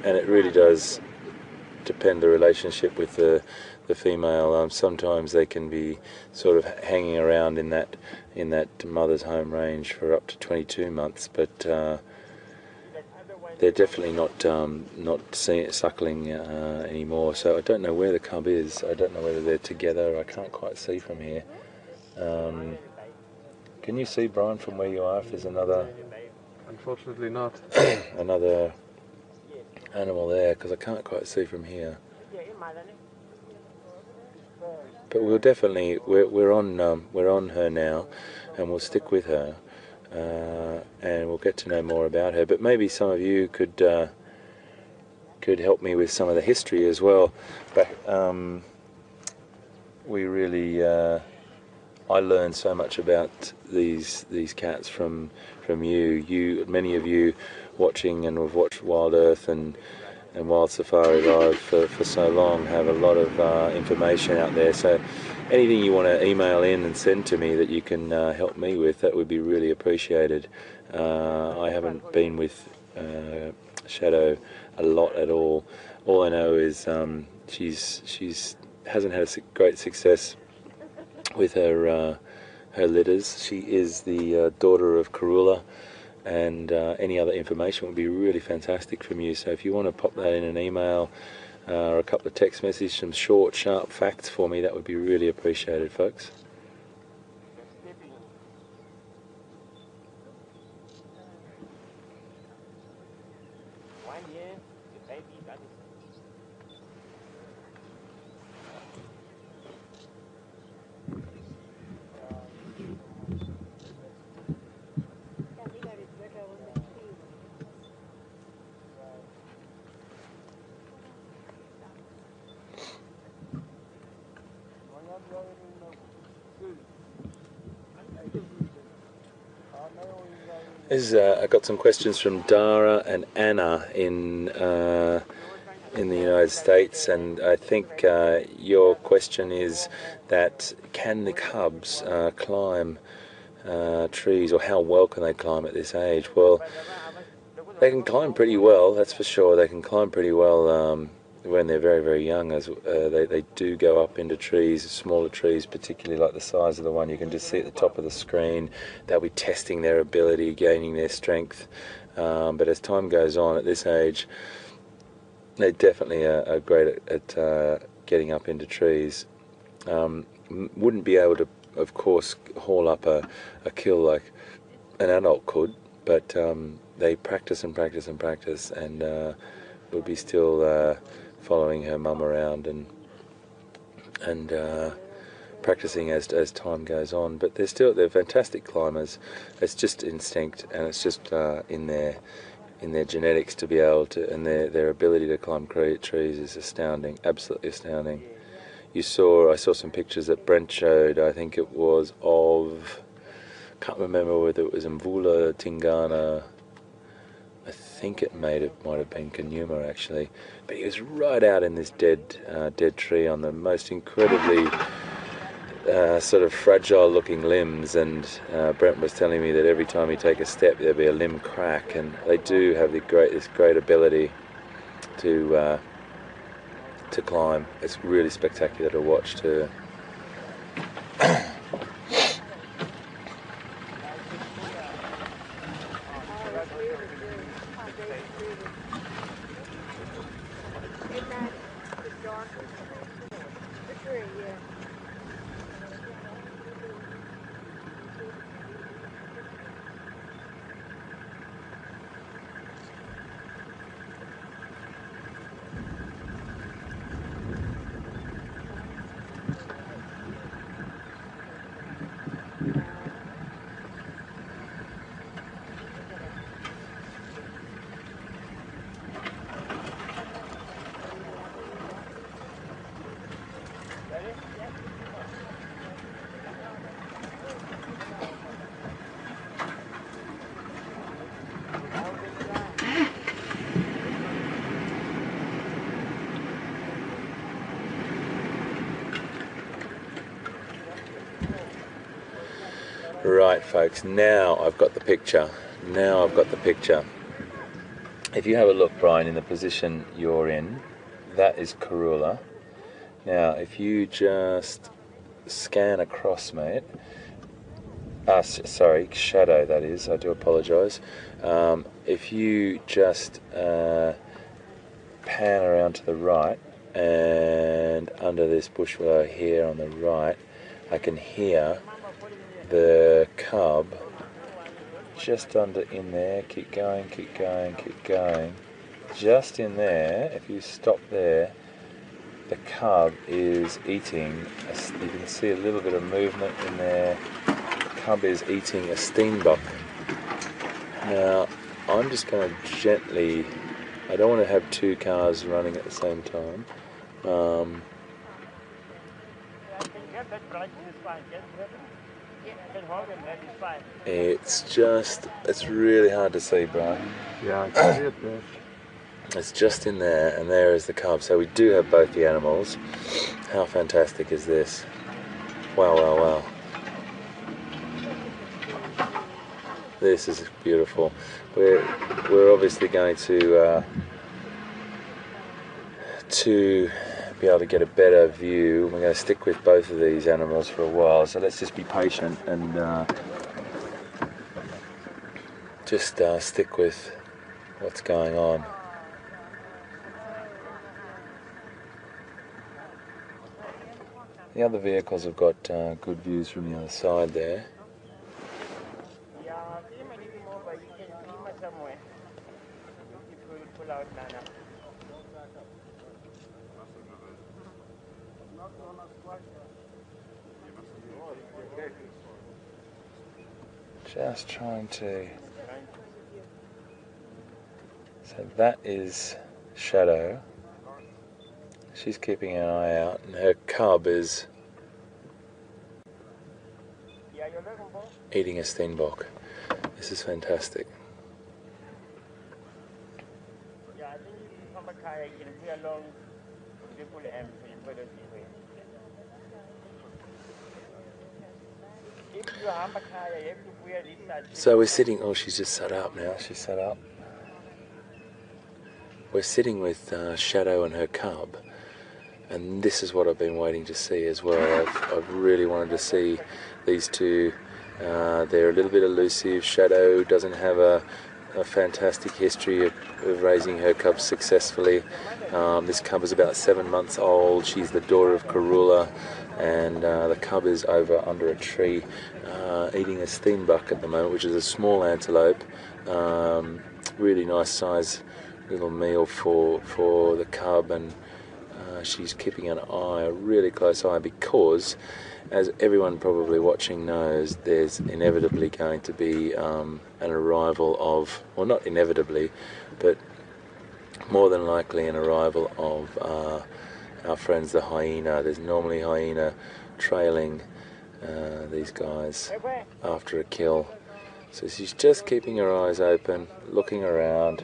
it really does depend the relationship with the female. Sometimes they can be sort of hanging around in that mother's home range for up to 22 months, but they're definitely not suckling anymore. So I don't know where the cub is. I don't know whether they're together. I can't quite see from here. Can you see, Brian, from where you are, if there's another? Unfortunately not. Another animal there, because I can't quite see from here. But we'll definitely, we're on her now, and we'll stick with her, and we'll get to know more about her. But maybe some of you could help me with some of the history as well. But we really, I learned so much about these cats from you. Many of you watching and have watched Wild Earth and Wild Safari Live for so long have a lot of information out there. So anything you want to email in and send to me that you can help me with, that would be really appreciated. I haven't been with Shadow a lot at all. All I know is she's hasn't had a great success with her litters. She is the daughter of Karula, and any other information would be really fantastic from you. So if you want to pop that in an email or a couple of text messages, some short, sharp facts for me, that would be really appreciated, folks. I got some questions from Dara and Anna in the United States, and I think your question is that can the cubs climb trees, or how well can they climb at this age? Well, they can climb pretty well, that's for sure. They can climb pretty well when they're very, very young, as they do go up into trees, smaller trees, particularly like the size of the one you can just see at the top of the screen. They'll be testing their ability, gaining their strength. But as time goes on, at this age, they definitely are great at getting up into trees. Wouldn't be able to, of course, haul up a kill like an adult could, but they practice and practice and practice, and would be still following her mum around and practicing as time goes on. But they're fantastic climbers. It's just instinct, and it's just in their genetics to be able to, and their ability to climb trees is astounding, absolutely astounding. I saw some pictures that Brent showed. I think it was of, can't remember whether it was Mvula, Tingana. I think it might have been Djuma actually, but he was right out in this dead tree on the most incredibly sort of fragile-looking limbs, and Brent was telling me that every time you take a step, there'll be a limb crack, and they do have this great ability to climb. It's really spectacular to watch too. Right, folks, now I've got the picture. If you have a look, Brian, in the position you're in, that is Karula. Now, if you just scan across, mate, sorry, shadow that is, I do apologise. If you just pan around to the right, and under this bush willow here on the right, I can hear the cub just under in there. Keep going, keep going, keep going. Just in there, if you stop there, the cub is eating, you can see a little bit of movement in there. The cub is eating a steenbok. Now, I'm just going to gently, I don't want to have two cars running at the same time. It's really hard to see, Brian. Yeah, I can see it there. It's just in there, and there is the cub. So we do have both the animals. How fantastic is this? Wow, wow, wow. This is beautiful. We're obviously going to be able to get a better view. We're going to stick with both of these animals for a while, so let's just be patient and just stick with what's going on. The other vehicles have got good views from the other side there. Just trying to... So that is Shadow. She's keeping an eye out, and her cub is eating a steenbok. This is fantastic. So we're sitting, oh, she's just sat up now, she's sat up. we're sitting with Shadow and her cub, and this is what I've been waiting to see as well. I've really wanted to see these two. They're a little bit elusive. Shadow doesn't have a fantastic history of raising her cubs successfully. This cub is about 7 months old. She's the daughter of Karula, and the cub is over under a tree eating a steenbok at the moment, which is a small antelope. Really nice size little meal for the cub, and she's keeping an eye, a really close eye, because as everyone probably watching knows, there's inevitably going to be an arrival of, well, not inevitably, but more than likely an arrival of our friends the hyena. There's normally hyena trailing these guys after a kill. So she's just keeping her eyes open, looking around,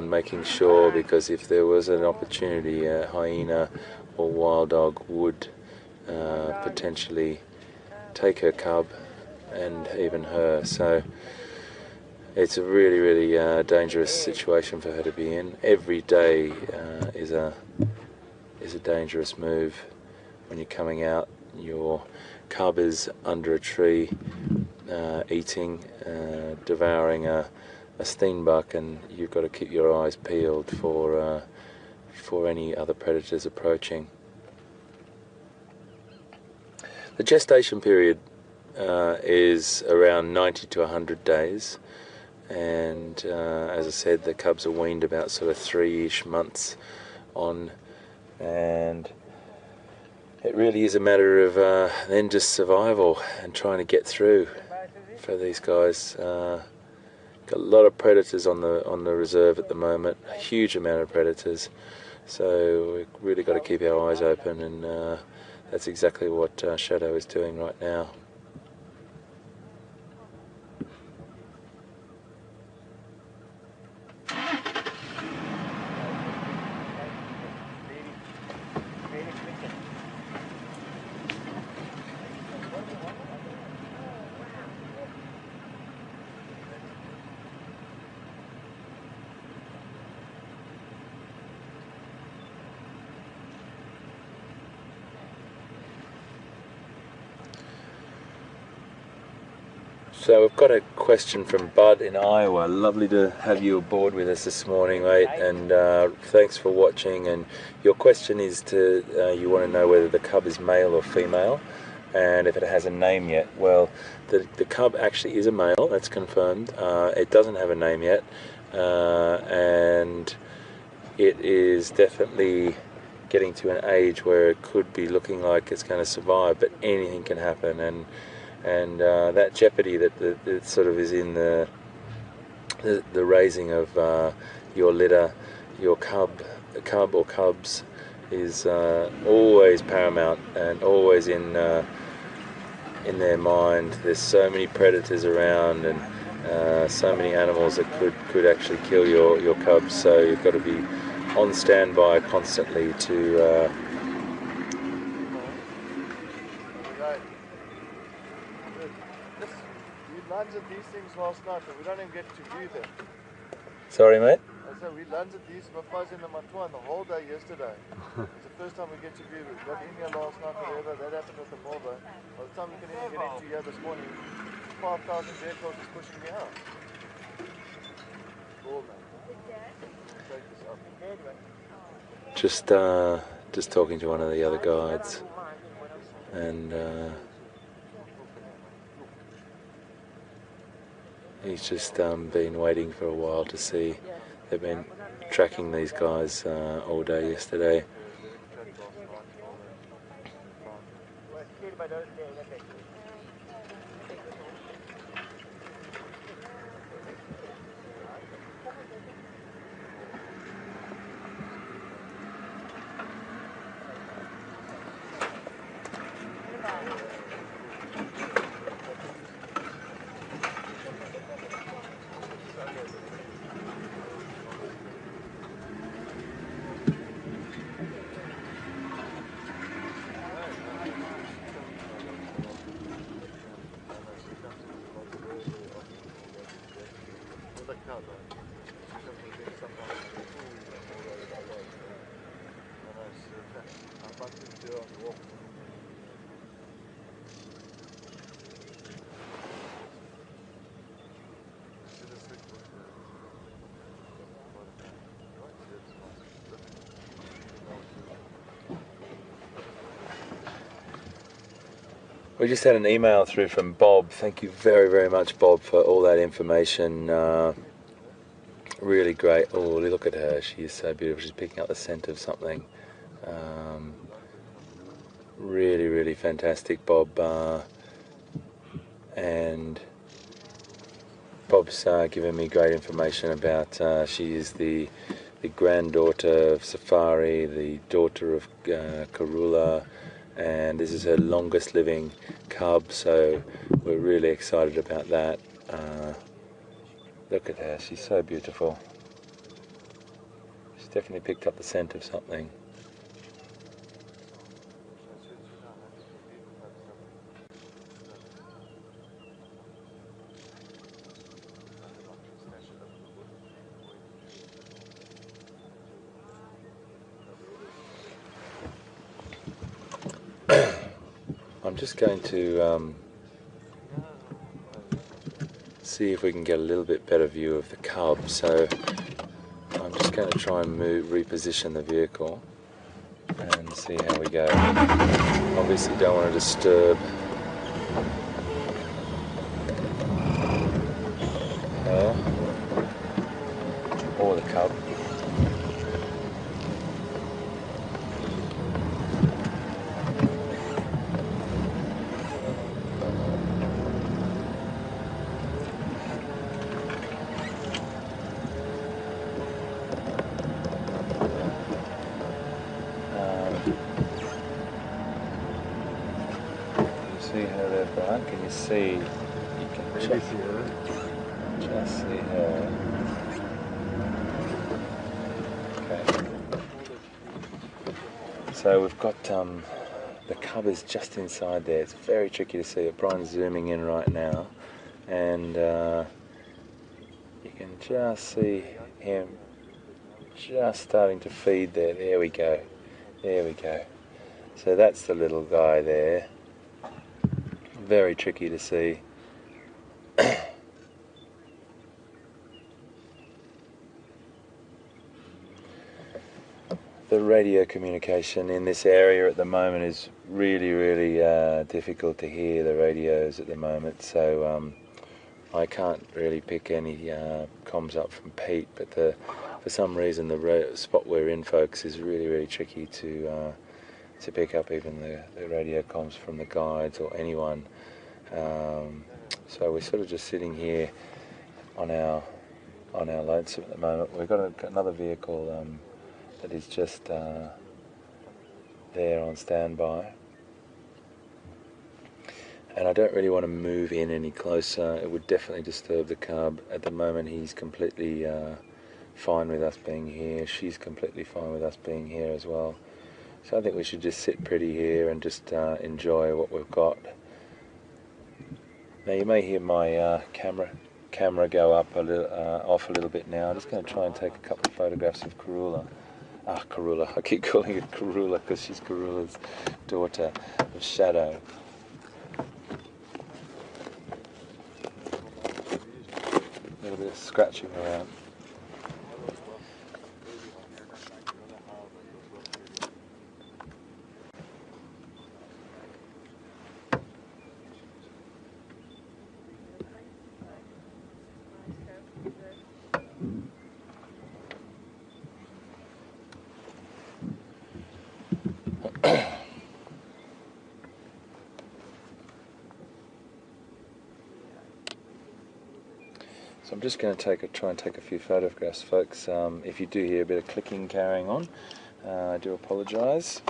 making sure, because if there was an opportunity, a hyena or wild dog would potentially take her cub and even her. So it's a really dangerous situation for her to be in. Every day is a dangerous move. When you're coming out, your cub is under a tree eating, devouring a steenbok, and you've got to keep your eyes peeled for any other predators approaching. The gestation period is around 90 to 100 days, and as I said, the cubs are weaned about sort of 3-ish months on, and it really is a matter of then just survival and trying to get through for these guys. Got a lot of predators on the reserve at the moment, a huge amount of predators, so we've really got to keep our eyes open, and that's exactly what Shadow is doing right now. So we've got a question from Bud in Iowa. Lovely to have you aboard with us this morning, mate, and thanks for watching. And your question is you want to know whether the cub is male or female, and if it has a name yet. Well, the cub actually is a male, that's confirmed. It doesn't have a name yet, and it is definitely getting to an age where it could be looking like it's going to survive, but anything can happen, and that jeopardy that sort of is in the raising of your litter, your cub or cubs, is always paramount and always in their mind. There's so many predators around, and so many animals that could actually kill your cubs. So you've got to be on standby constantly to. We landed these things last night, but we don't even get to view them. Sorry, mate. I said we landed these buffaloes in the Matuan the whole day yesterday. It's the first time we get to view them. We got in here last night, whatever, that happened with the Morva. By the time we can even get into here this morning, 5,000 vehicles is pushing me out. Cool, man. Take this up. Just talking to one of the other guides, and he's just been waiting for a while to see. They've been tracking these guys all day yesterday. We just had an email through from Bob. Thank you very, very much, Bob, for all that information. Really great. Oh, look at her. She is so beautiful. She's picking up the scent of something. Really, really fantastic, Bob. And Bob's given me great information about, she is the granddaughter of Safari, the daughter of Karula, and this is her longest living cub, so we're really excited about that. Look at her, she's so beautiful. She's definitely picked up the scent of something. I'm just going to see if we can get a little bit better view of the cub, so I'm just going to try and reposition the vehicle and see how we go. Obviously don't want to disturb her or the cub. See her there, Brian? Can you see? You can just see her. Okay. So we've got the cub is just inside there. It's very tricky to see it. Brian's zooming in right now, and you can just see him just starting to feed there. There we go. There we go. So that's the little guy there. Very tricky to see. The radio communication in this area at the moment is really, really difficult to hear the radios at the moment, so I can't really pick any comms up from Pete, but for some reason the spot we're in, folks, is really, really tricky to pick up even the radio comms from the guides or anyone. So we're sort of just sitting here on our lonesome at the moment. We've got another vehicle that is just there on standby, and I don't really want to move in any closer. It would definitely disturb the cub. At the moment he's completely fine with us being here. She's completely fine with us being here as well. So I think we should just sit pretty here and just enjoy what we've got. Now you may hear my camera go up a little, off a little bit now. I'm just going to try and take a couple of photographs of Karula. Karula. I keep calling her Karula because she's Karula's daughter of Shadow. A little bit of scratching around. So I'm just going to try and take a few photographs, folks. If you do hear a bit of clicking carrying on, I do apologise.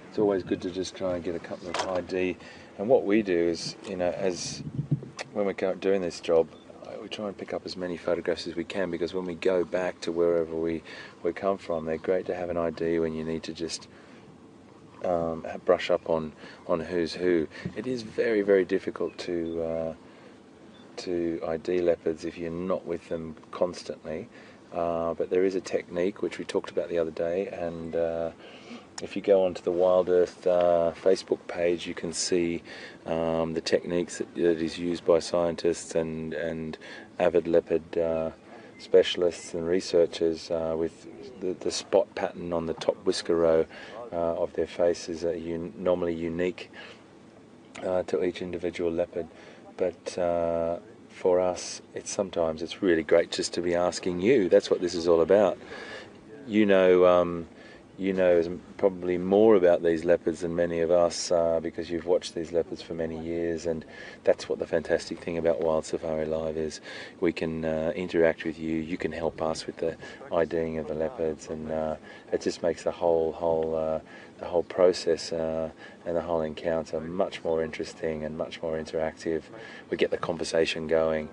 It's always good to just try and get a couple of ID. And what we do is, you know, as when we're doing this job, we try and pick up as many photographs as we can, because when we go back to wherever we come from, they're great to have an ID when you need to just brush up on who's who. It is very, very difficult to ID leopards if you're not with them constantly, but there is a technique which we talked about the other day, and if you go onto the Wild Earth Facebook page, you can see the techniques that is used by scientists and avid leopard specialists and researchers with the spot pattern on the top whisker row of their face is normally unique to each individual leopard, but for us, sometimes it's really great just to be asking you. That's what this is all about. You know probably more about these leopards than many of us because you've watched these leopards for many years, and that's what the fantastic thing about Wild Safari Live is. We can interact with you. You can help us with the IDing of the leopards, and it just makes the whole process and the whole encounter much more interesting and much more interactive. We get the conversation going,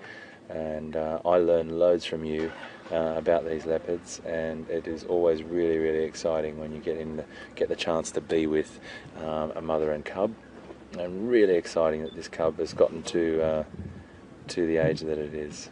and I learn loads from you about these leopards, and it is always really, really exciting when you get the chance to be with a mother and cub, and really exciting that this cub has gotten to the age that it is.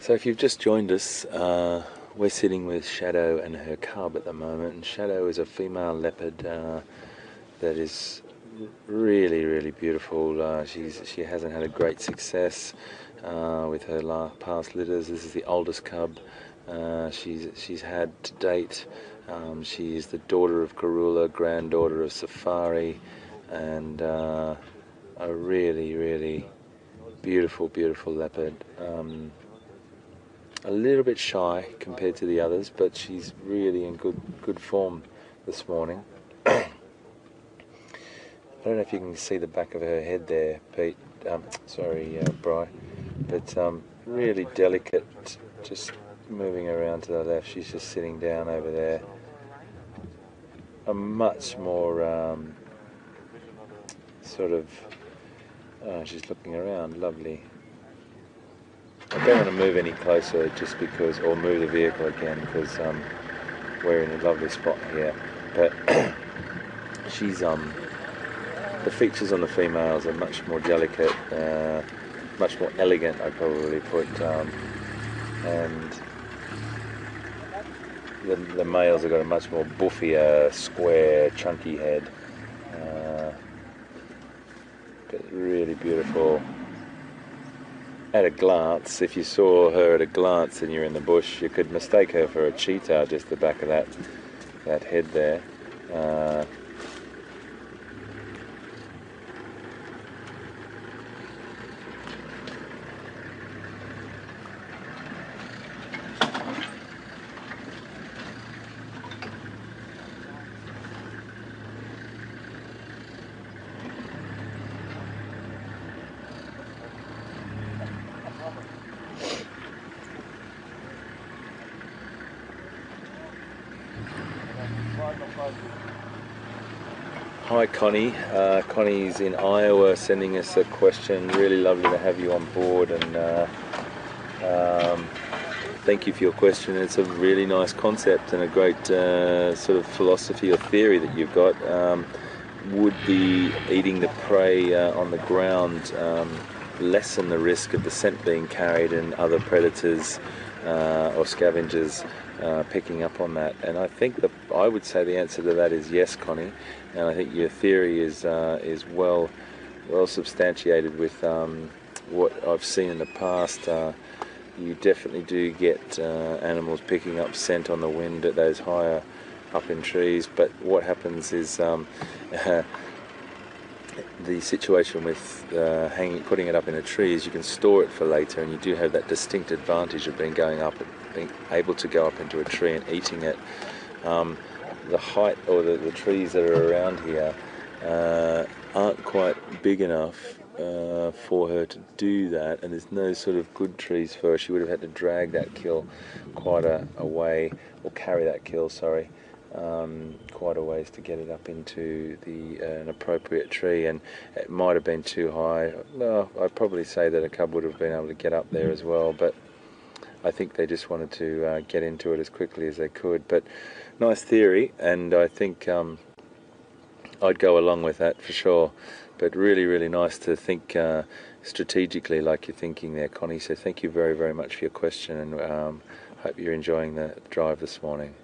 So if you've just joined us, we're sitting with Shadow and her cub at the moment, and Shadow is a female leopard that is really, really beautiful. She hasn't had a great success with her past litters. This is the oldest cub she's had to date. She is the daughter of Karula, granddaughter of Safari, and a really, really beautiful, beautiful leopard. A little bit shy compared to the others, but she's really in good form this morning. I don't know if you can see the back of her head there, Pete. Bri. But really delicate, just moving around to the left. She's just sitting down over there. A much more she's looking around, lovely. I don't want to move any closer just because, or move the vehicle again, because we're in a lovely spot here. But she's the features on the females are much more delicate, much more elegant, I'd probably put, and the males have got a much more buffier, square, chunky head. But really beautiful. At a glance, if you saw her at a glance and you're in the bush, you could mistake her for a cheetah, just the back of that head there. Hi Connie. Connie's in Iowa sending us a question. Really lovely to have you on board, and thank you for your question. It's a really nice concept and a great sort of philosophy or theory that you've got. Would the eating the prey on the ground lessen the risk of the scent being carried and other predators or scavengers picking up on that? And I think I would say the answer to that is yes, Connie. And I think your theory is well substantiated with what I've seen in the past. You definitely do get animals picking up scent on the wind at those higher up in trees. But what happens is the situation with putting it up in a tree is you can store it for later, and you do have that distinct advantage of being able to go up into a tree and eating it. The height or the trees that are around here aren't quite big enough for her to do that, and there's no sort of good trees for her. She would have had to drag that kill quite a way, or carry that kill, sorry, quite a ways to get it up into an appropriate tree, and it might have been too high. Well, I'd probably say that a cub would have been able to get up there as well, but I think they just wanted to get into it as quickly as they could. But nice theory, and I think I'd go along with that for sure. But really, really nice to think strategically like you're thinking there, Connie. So thank you very, very much for your question, and hope you're enjoying the drive this morning.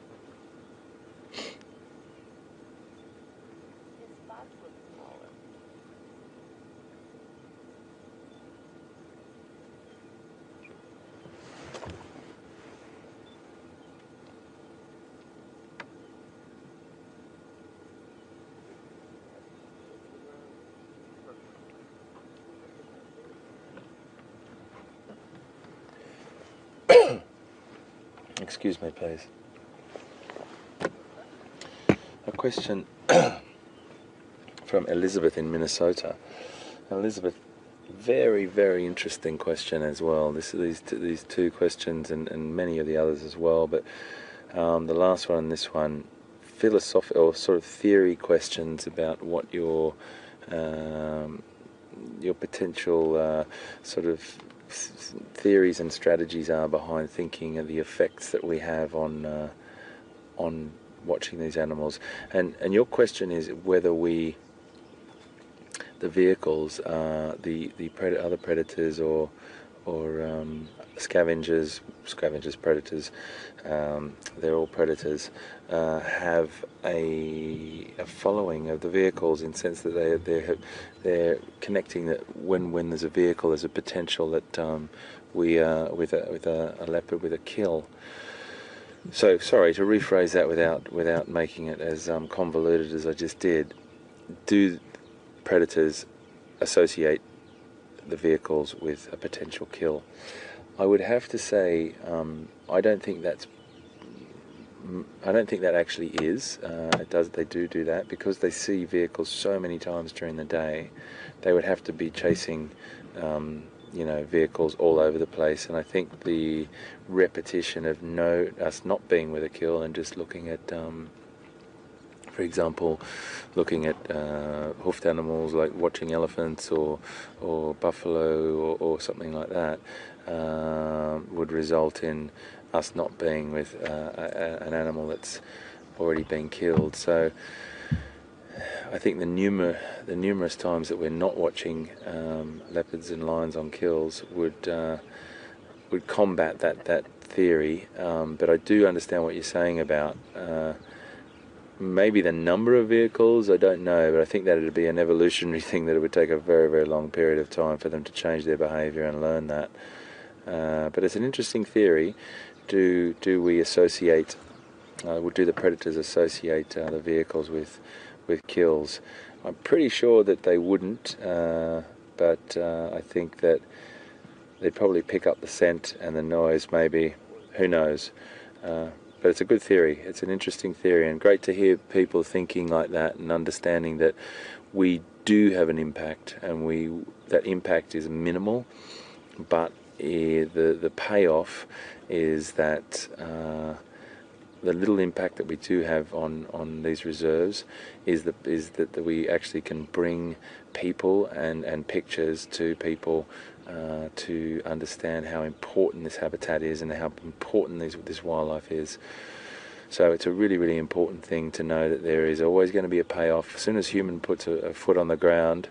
Excuse me, please. A question from Elizabeth in Minnesota. Elizabeth, very, very interesting question as well. These two questions and many of the others as well, but the last one and this one, philosophical or sort of theory questions about what your potential sort of theories and strategies are behind thinking of the effects that we have on watching these animals, and your question is whether the vehicles, the other predators or scavengers, predators, they're all predators, have a following of the vehicles, in the sense that they're connecting that when there's a vehicle, there's a potential that with a leopard with a kill. So sorry to rephrase that without making it as convoluted as I just did. Do predators associate the vehicles with a potential kill? I would have to say I don't think that actually is. They do that because they see vehicles so many times during the day. They would have to be chasing vehicles all over the place, and I think the repetition of us not being with a kill and just looking at for example, looking at hoofed animals, like watching elephants or buffalo or something like that, would result in us not being with an animal that's already been killed. So I think the numerous times that we're not watching leopards and lions on kills would combat that theory. But I do understand what you're saying about maybe the number of vehicles. I don't know, but I think that it would be an evolutionary thing, that it would take a very, very long period of time for them to change their behaviour and learn that. But it's an interesting theory. Do we associate? Do the predators associate the vehicles with kills? I'm pretty sure that they wouldn't, but I think that they'd probably pick up the scent and the noise, maybe. Who knows? But it's a good theory. It's an interesting theory, and great to hear people thinking like that and understanding that we do have an impact, and that impact is minimal, but the payoff is that the little impact that we do have on these reserves is that we actually can bring people and pictures to people to understand how important this habitat is and how important this wildlife is. So it's a really, really important thing to know that there is always going to be a payoff. As soon as human puts a foot on the ground,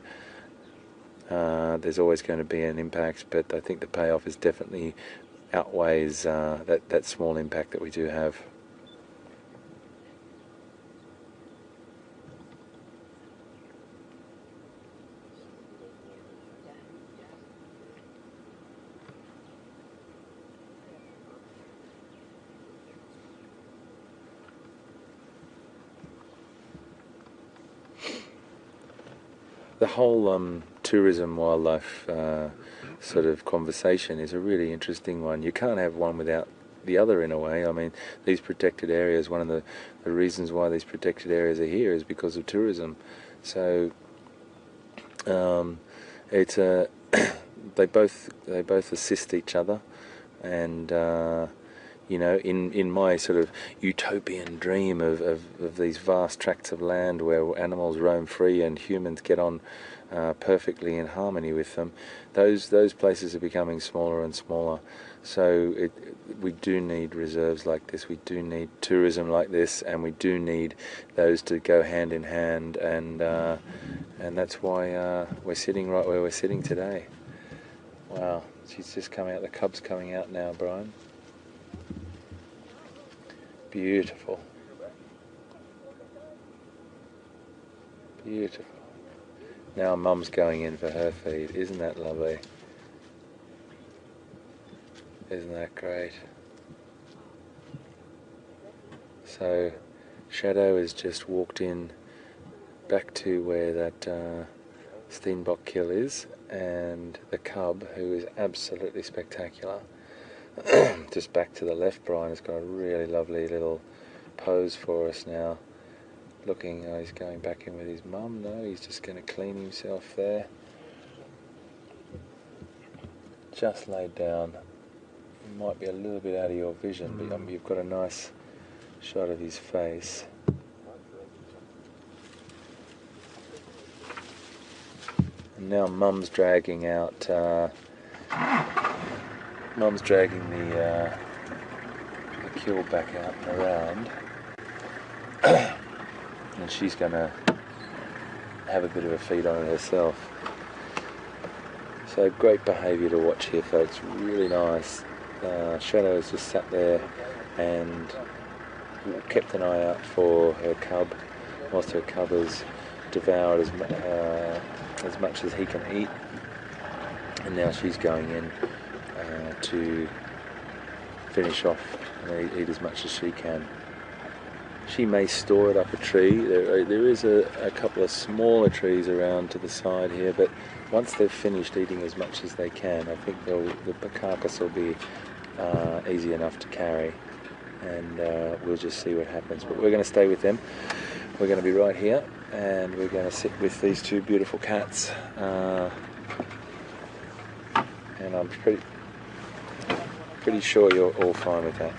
there's always going to be an impact, but I think the payoff is definitely outweighs that small impact that we do have. The whole tourism wildlife sort of conversation is a really interesting one. You can't have one without the other, in a way. I mean, these protected areas, one of the reasons why these protected areas are here is because of tourism. So it's they both assist each other, and in my sort of utopian dream of these vast tracts of land where animals roam free and humans get on perfectly in harmony with them, those places are becoming smaller and smaller. So we do need reserves like this, we do need tourism like this, and we do need those to go hand in hand, and that's why we're sitting right where we're sitting today. Wow, she's just come out, the cub's coming out now, Brian. Beautiful. Beautiful. Now Mum's going in for her feed. Isn't that lovely? Isn't that great? So Shadow has just walked in back to where that Steenbok kill is, and the cub, who is absolutely spectacular, just back to the left. Brian has got a really lovely little pose for us now. Looking, he's going back in with his mum. No, he's just going to clean himself there. Just laid down. It might be a little bit out of your vision, but you've got a nice shot of his face. And now Mum's dragging out. Mum's dragging the kill back out and around. And she's going to have a bit of a feed on it herself. So great behaviour to watch here, folks. Really nice. Shadow has just sat there and kept an eye out for her cub, whilst her cub has devoured as much as he can eat. And now she's going in to finish off and eat as much as she can. She may store it up a tree. There is a couple of smaller trees around to the side here, but once they've finished eating as much as they can, I think the carcass will be easy enough to carry, and we'll just see what happens. But we're going to stay with them. We're going to be right here, and we're going to sit with these two beautiful cats, and I'm pretty sure you're all fine with that.